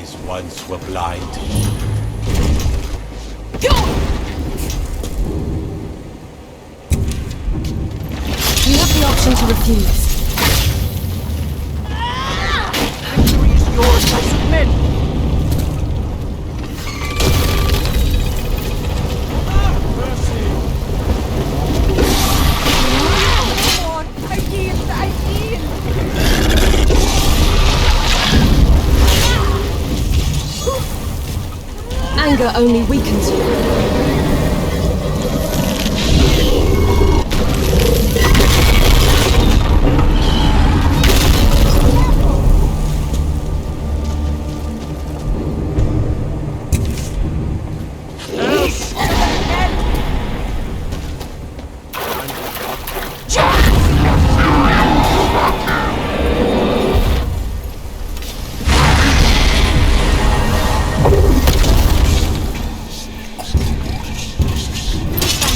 eyes once were blind. You have the option to refuse. Victory is yours, I submit! Anger only weakens you.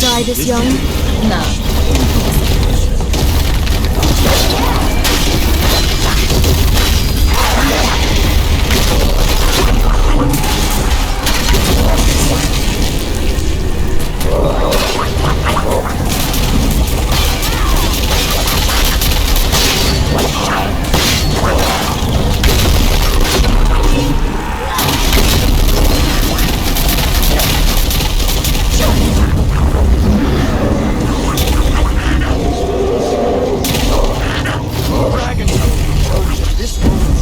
Die this young? No.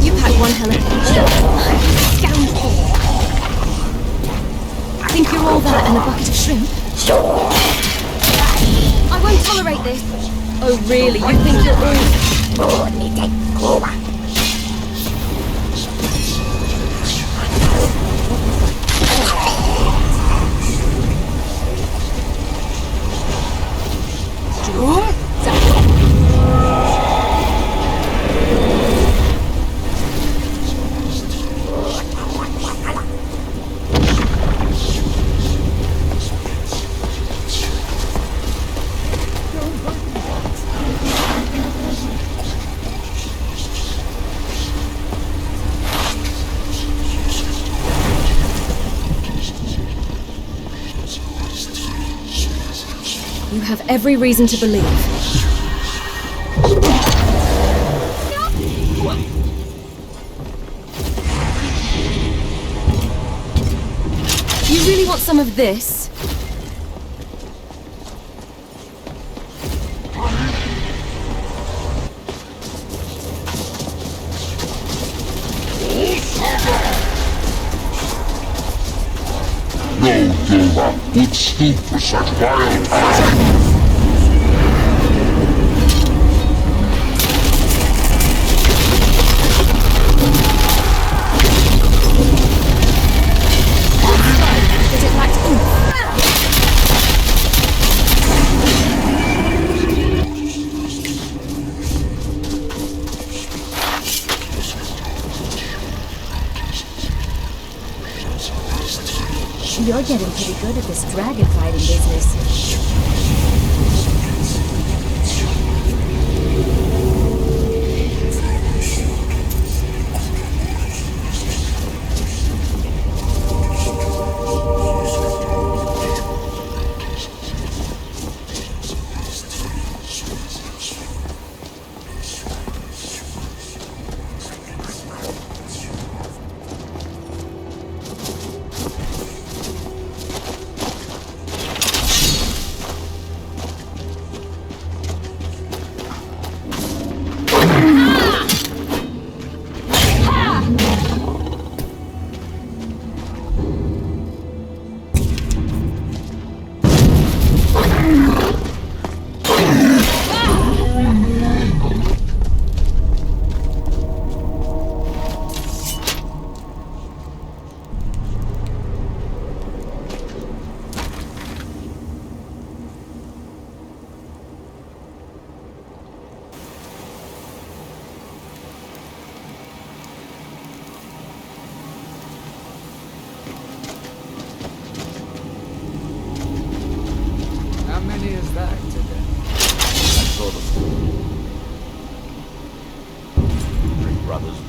You've had one hell of a scoundrel. Think you're all that and a bucket of shrimp? I won't tolerate this. Oh really? You think you're all... You have every reason to believe. You really want some of this? No Doma would stoop for such vile acts. Does it lack oomph? You're getting pretty good at this dragon fighting business.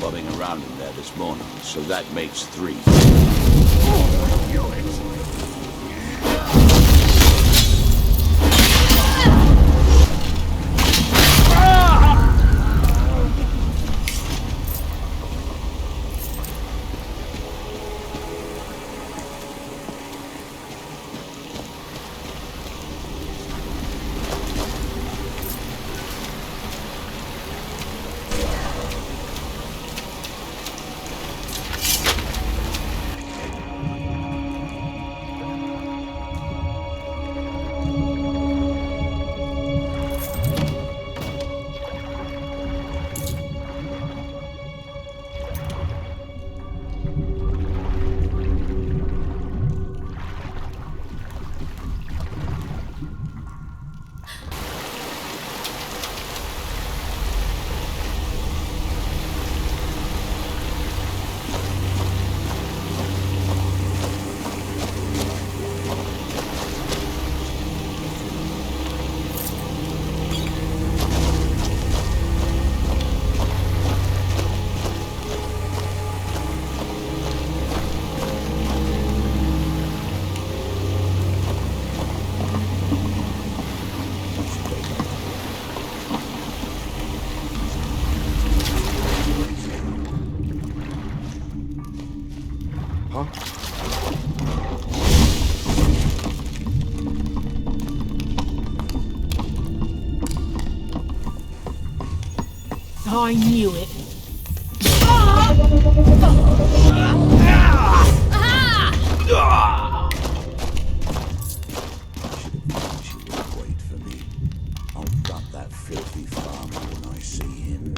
plodding around in there this morning, so that makes 3. I knew it. Wait for me. I'll dump that filthy farmer when I see him.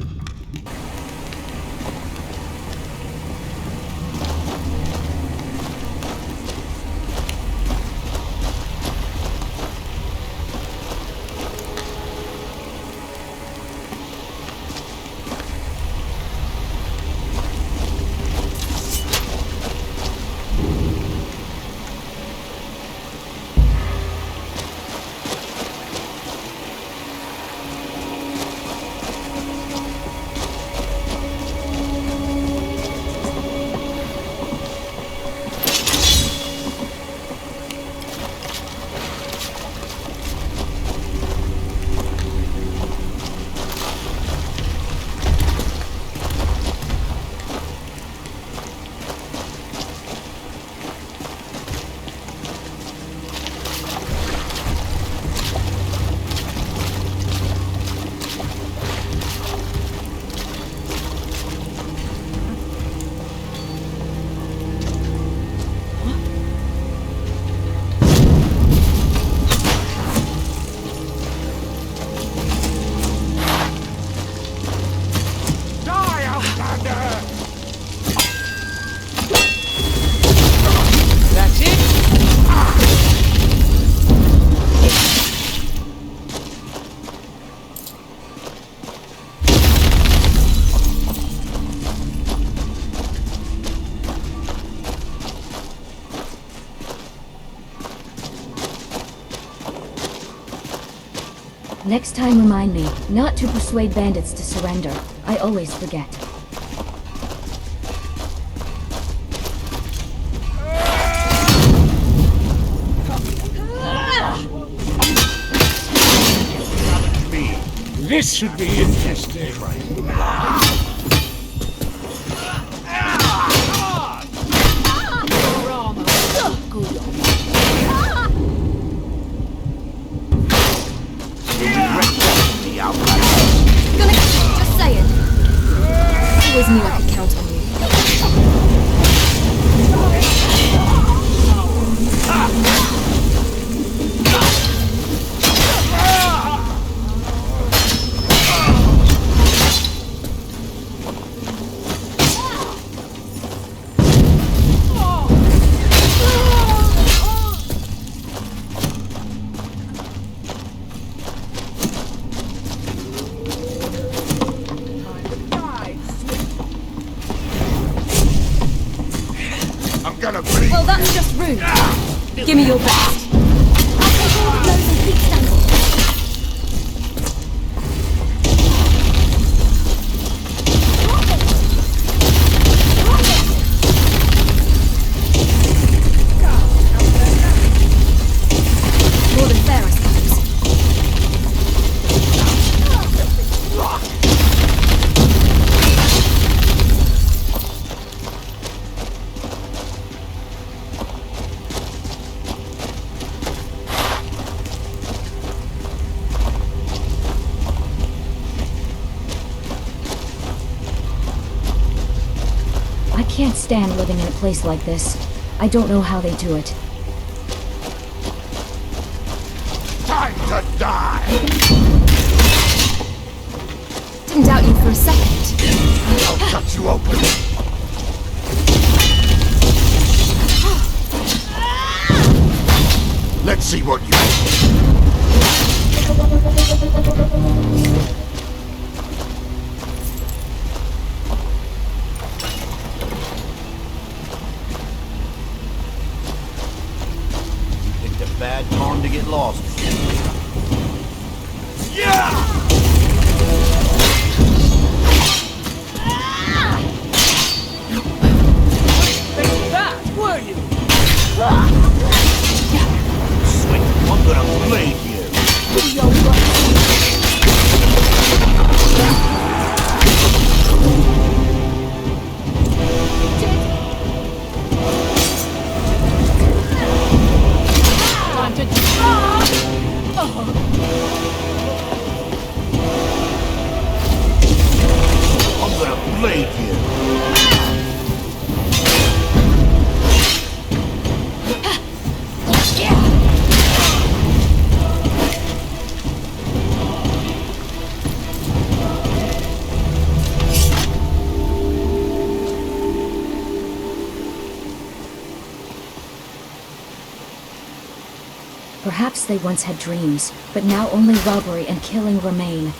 Next time remind me not to persuade bandits to surrender. I always forget. This should be interesting. Just saying. Always knew I could count on you. Well, that's just rude. Give me your best. I'll take all the blows and keep standing. can't stand living in a place like this. I don't know how they do it. Time to die! Didn't doubt you for a second. I'll cut you open! Let's see what you... Picked a bad time to get lost. Yeah! Were you? Sweet, I'm gonna blade you. Time to... I'm gonna blade you. Perhaps they once had dreams, but now only robbery and killing remain.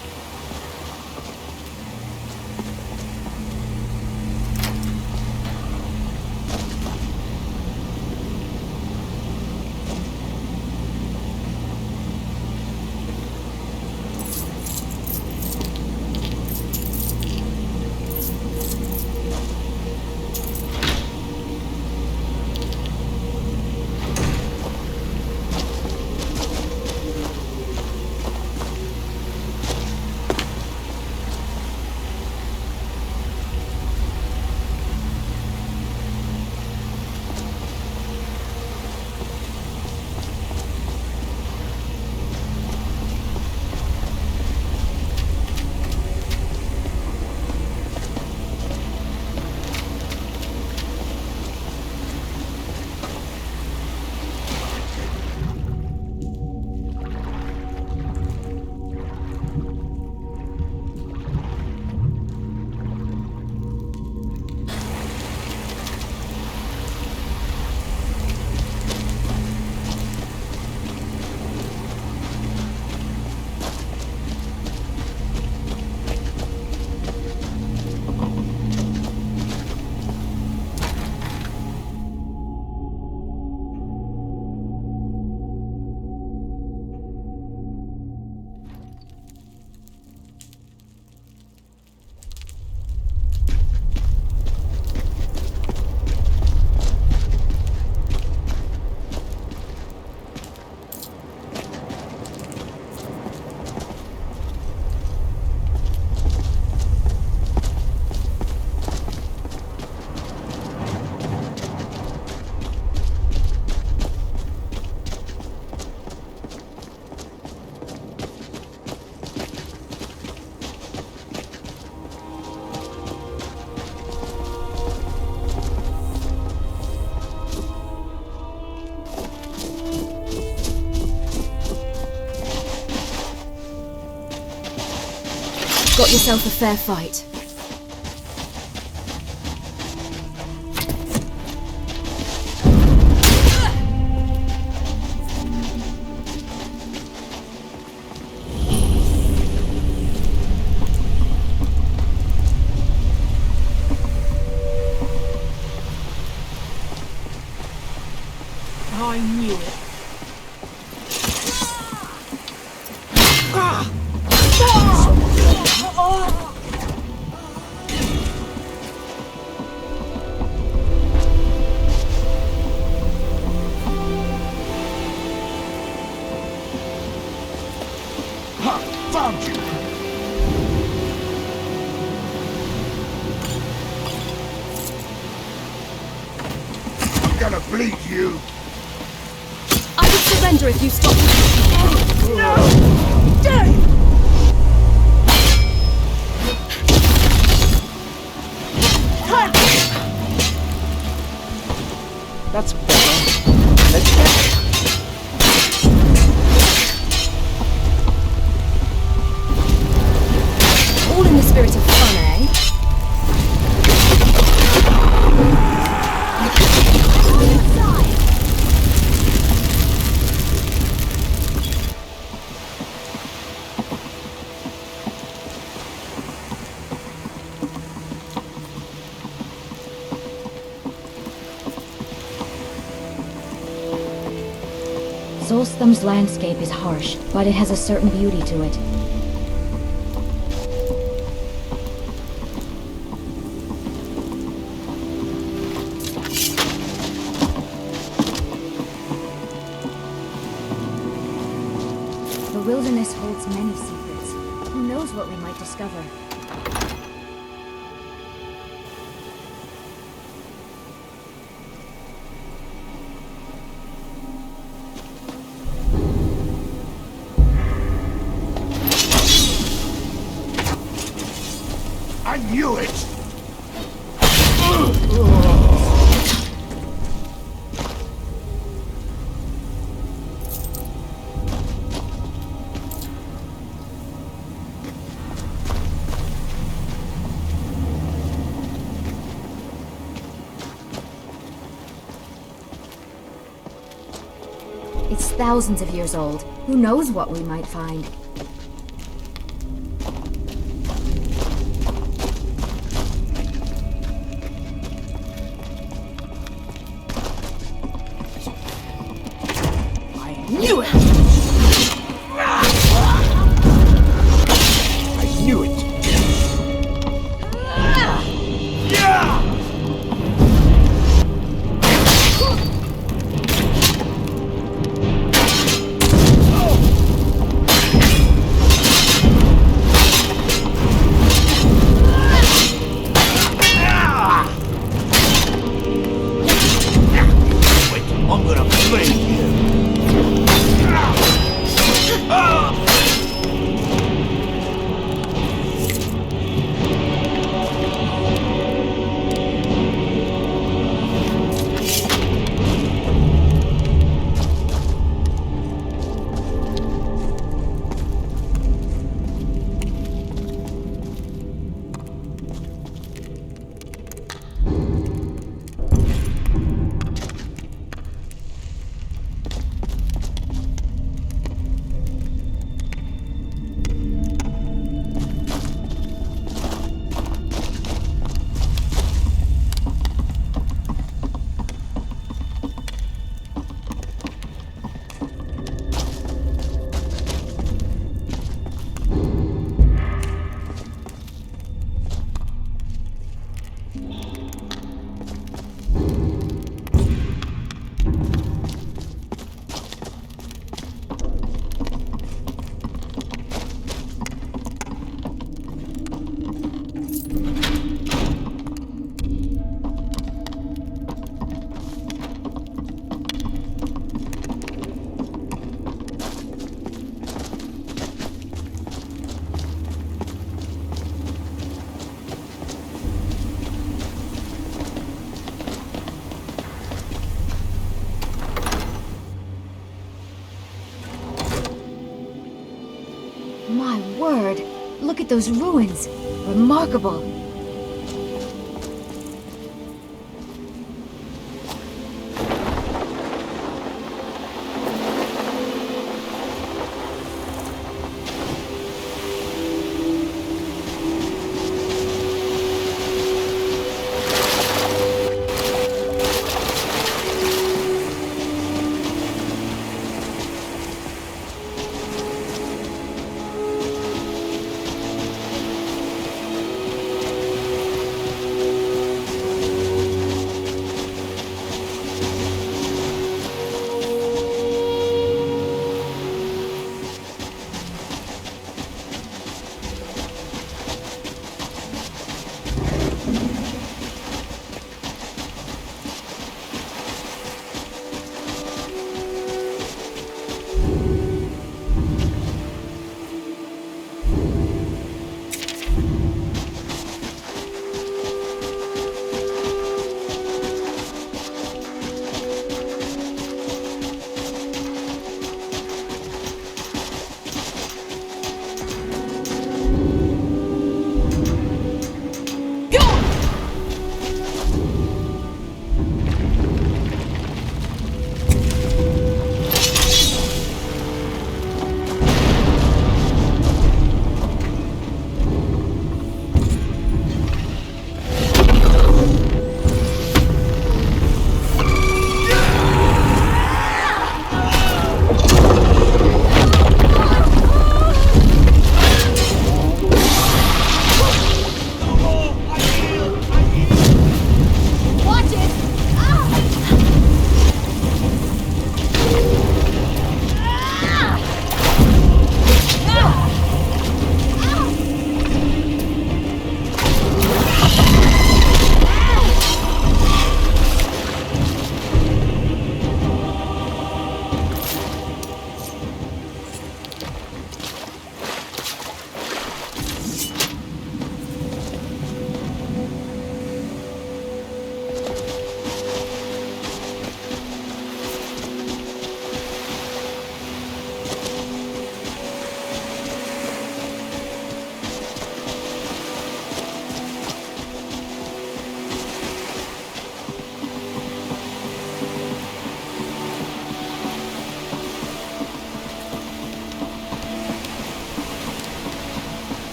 Got yourself a fair fight. I knew it. Found you! I'm gonna bleed you! I would surrender if you stopped. No! Dave! Solstheim's landscape is harsh, but it has a certain beauty to it. The wilderness holds many secrets. Who knows what we might discover? I knew it! It's thousands of years old. Who knows what we might find? Knew it! I knew it! I'm gonna play you! My word! Look at those ruins! Remarkable!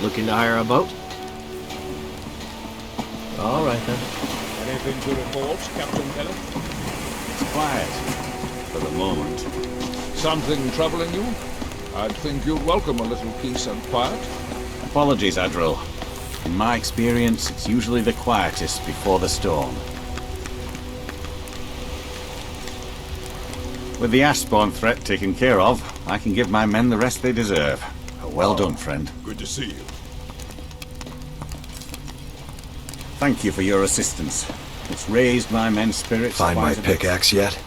Looking to hire a boat? All right then. Anything to report, Captain Kelly? It's quiet. For the moment. Something troubling you? I'd think you'd welcome a little peace and quiet. Apologies, Admiral. In my experience, it's usually the quietest before the storm. With the Ashspawn threat taken care of, I can give my men the rest they deserve. Well done, friend. Good to see you. Thank you for your assistance. It's raised my men's spirits. Find my quite a bit. pickaxe yet?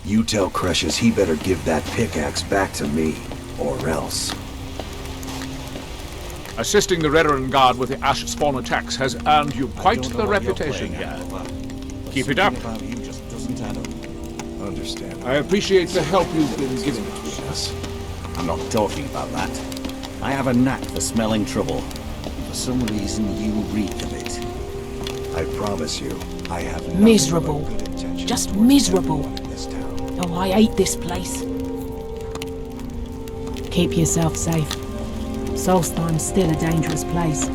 You tell Crushes he better give that pickaxe back to me, or else. Assisting the Veteran Guard with the Ashspawn attacks has earned you quite the reputation here. Keep it up. Understand. I appreciate the help you've been giving to us. I'm not talking about that. I have a knack for smelling trouble. For some reason, you reek of it. I promise you, I have Miserable. Just miserable. Oh, I hate this place. Keep yourself safe. Solstine's still a dangerous place.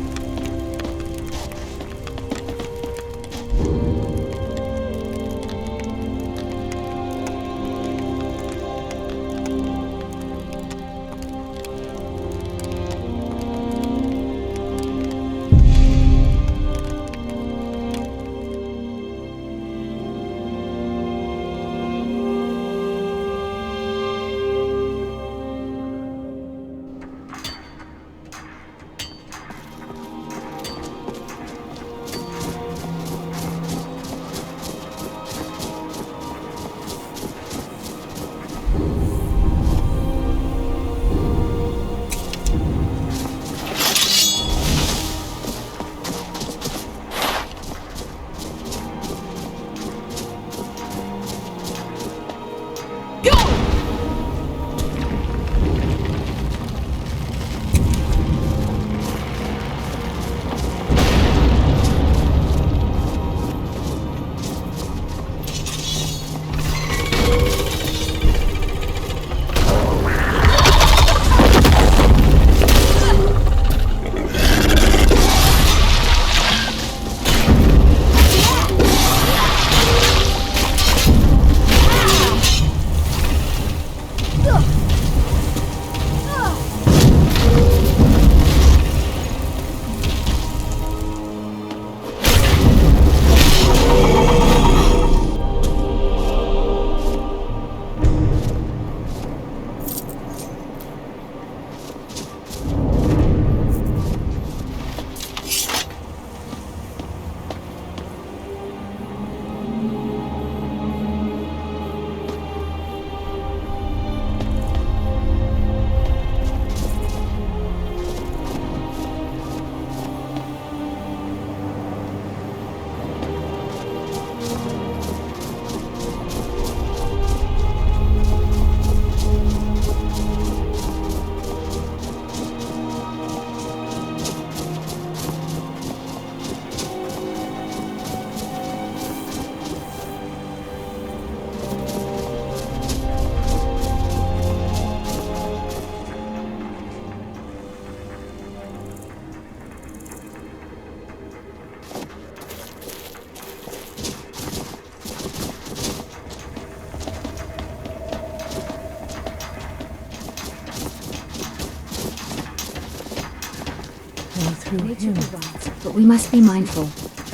Nature provides, but we must be mindful,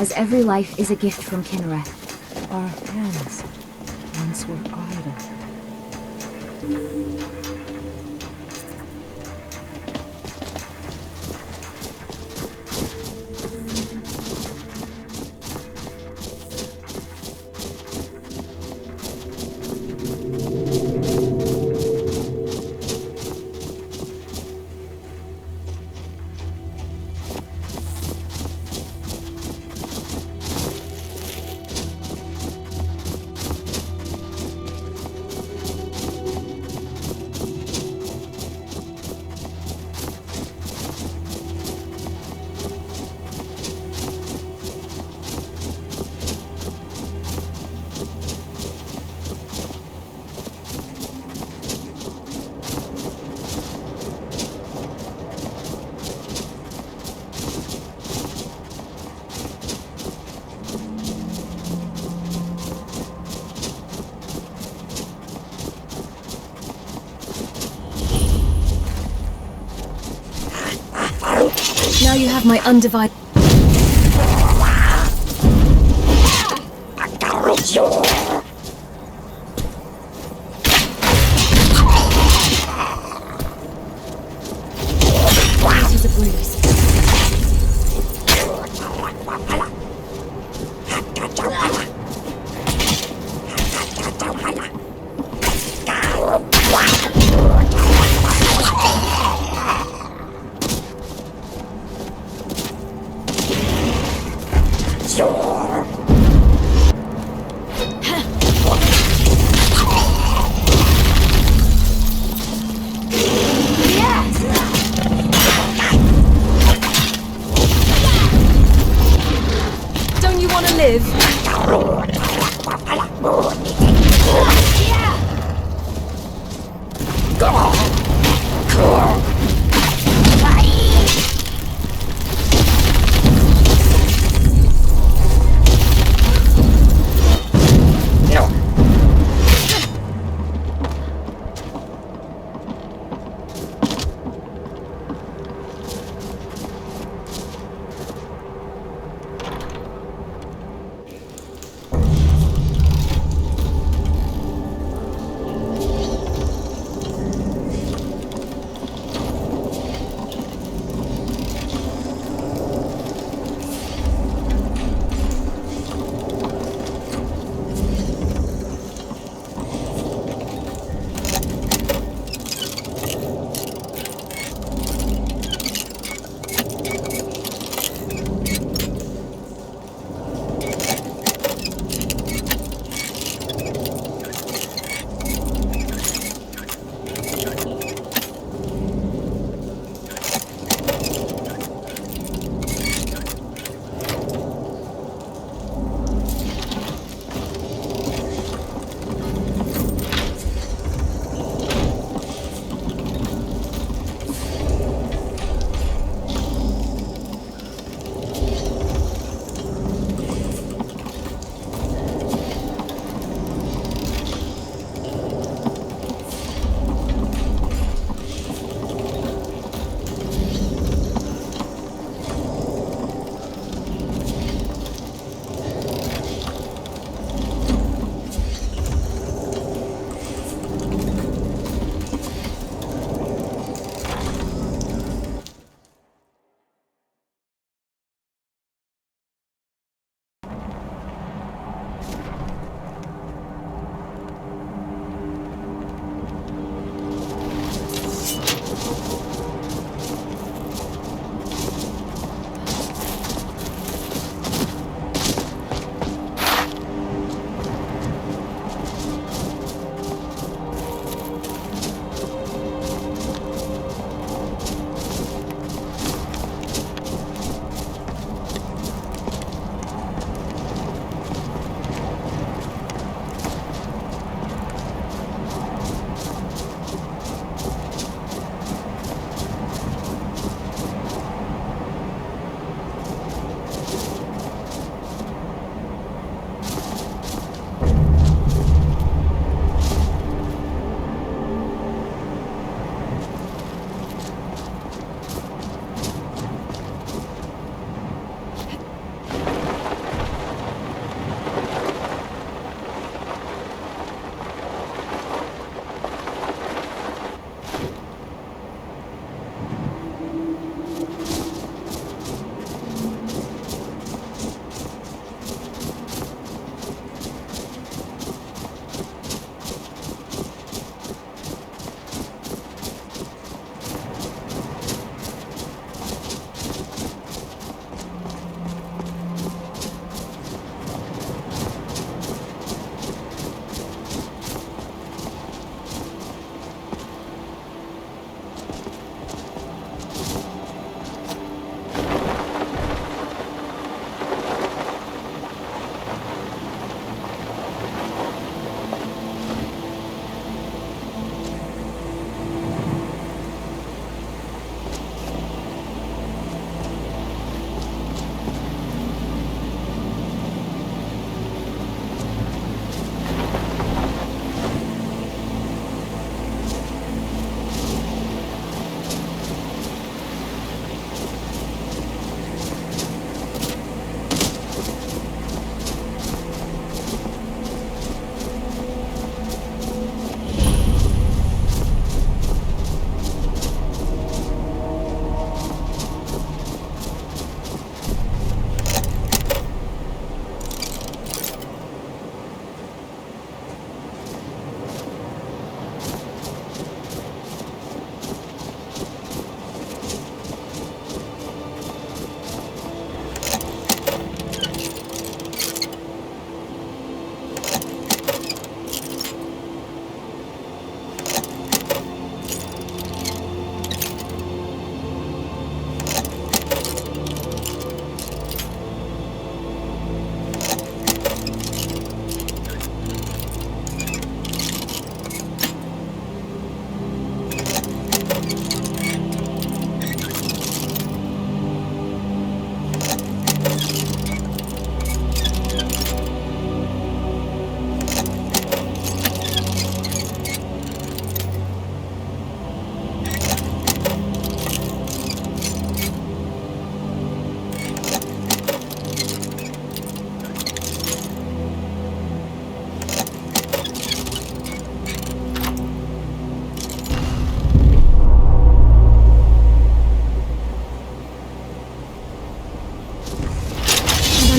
as every life is a gift from Kinnereth. Our hands once were idle. Now you have my undivided... It is a bruise.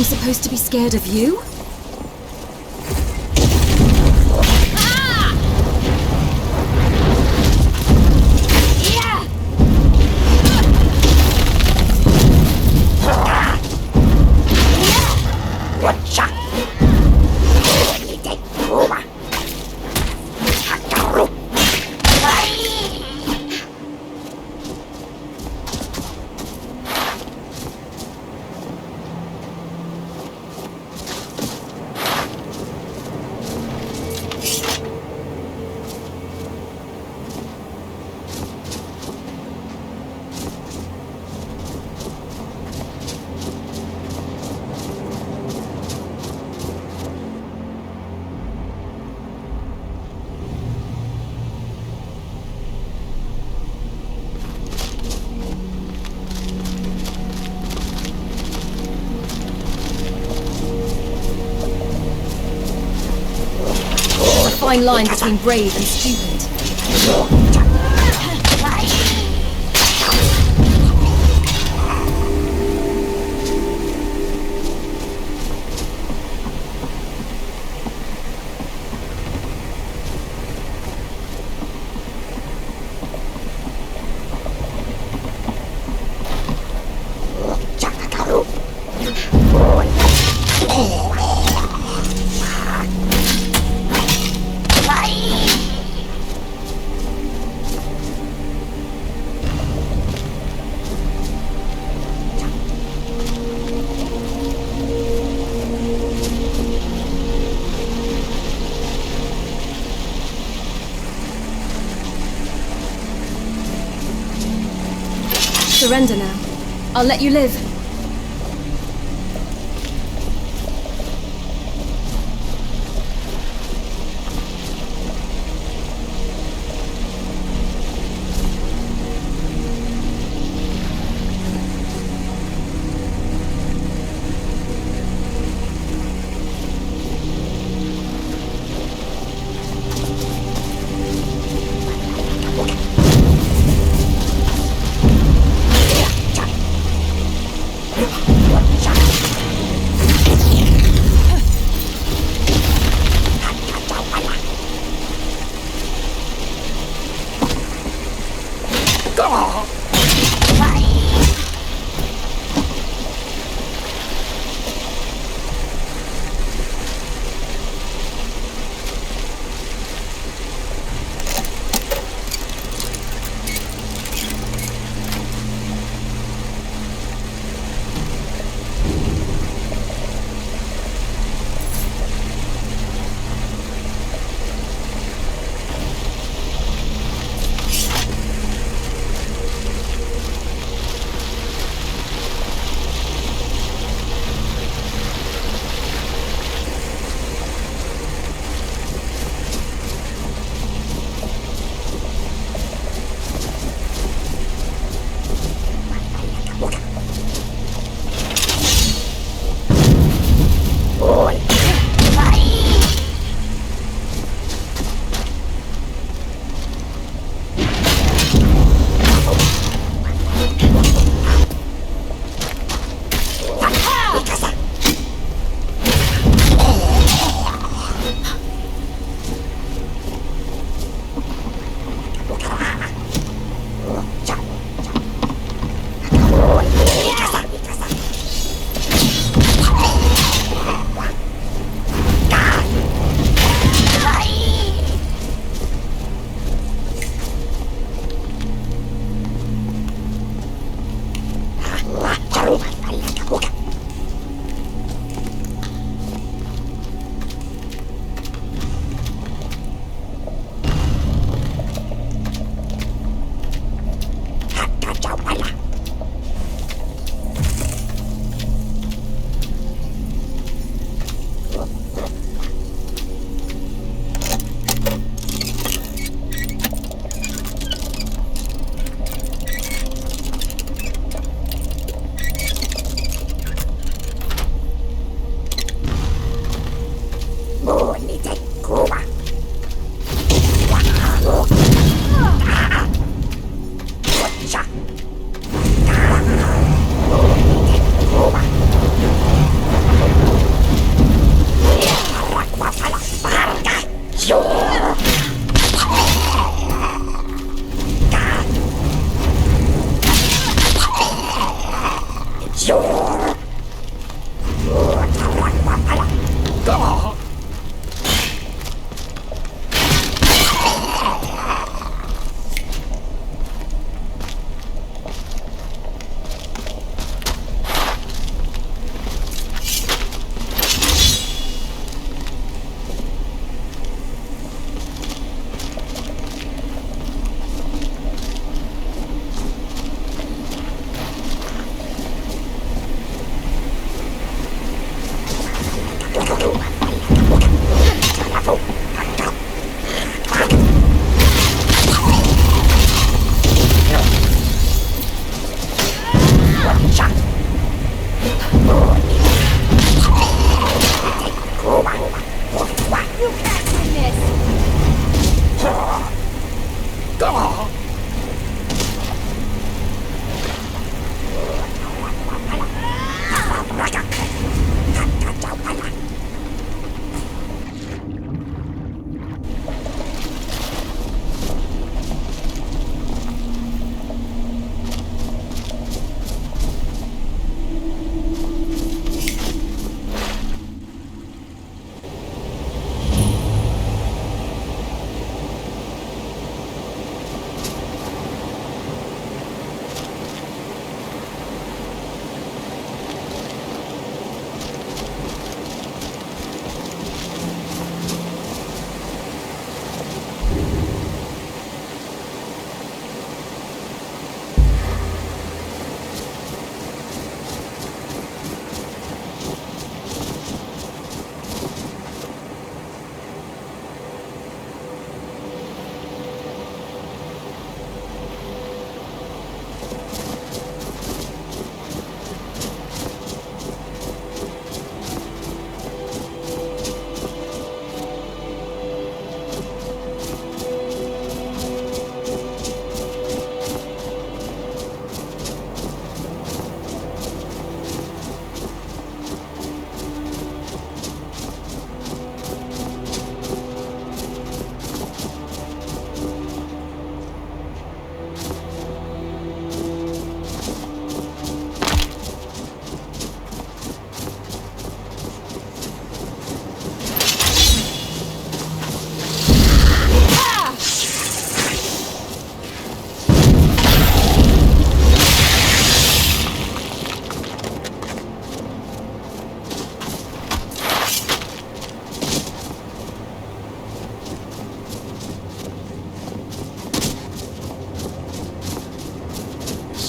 supposed to be scared of you? Fine line between brave and stupid. Surrender now. I'll let you live.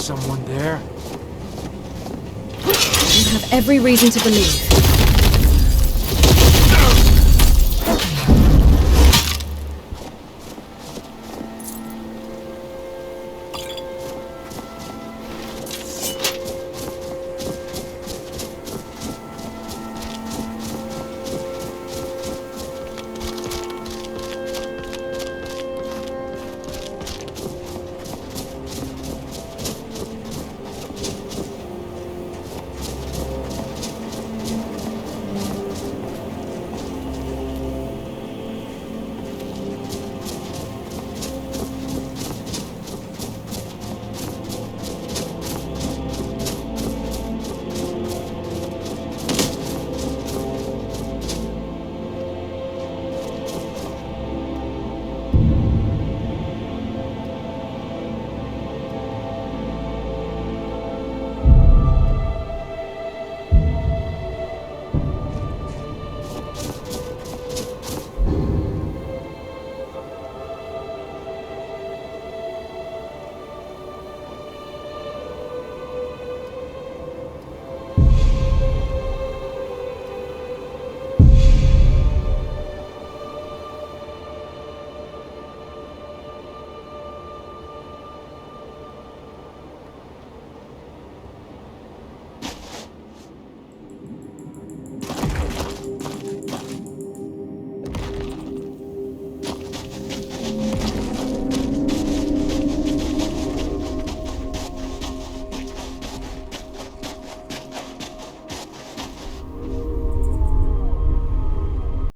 someone there? You have every reason to believe.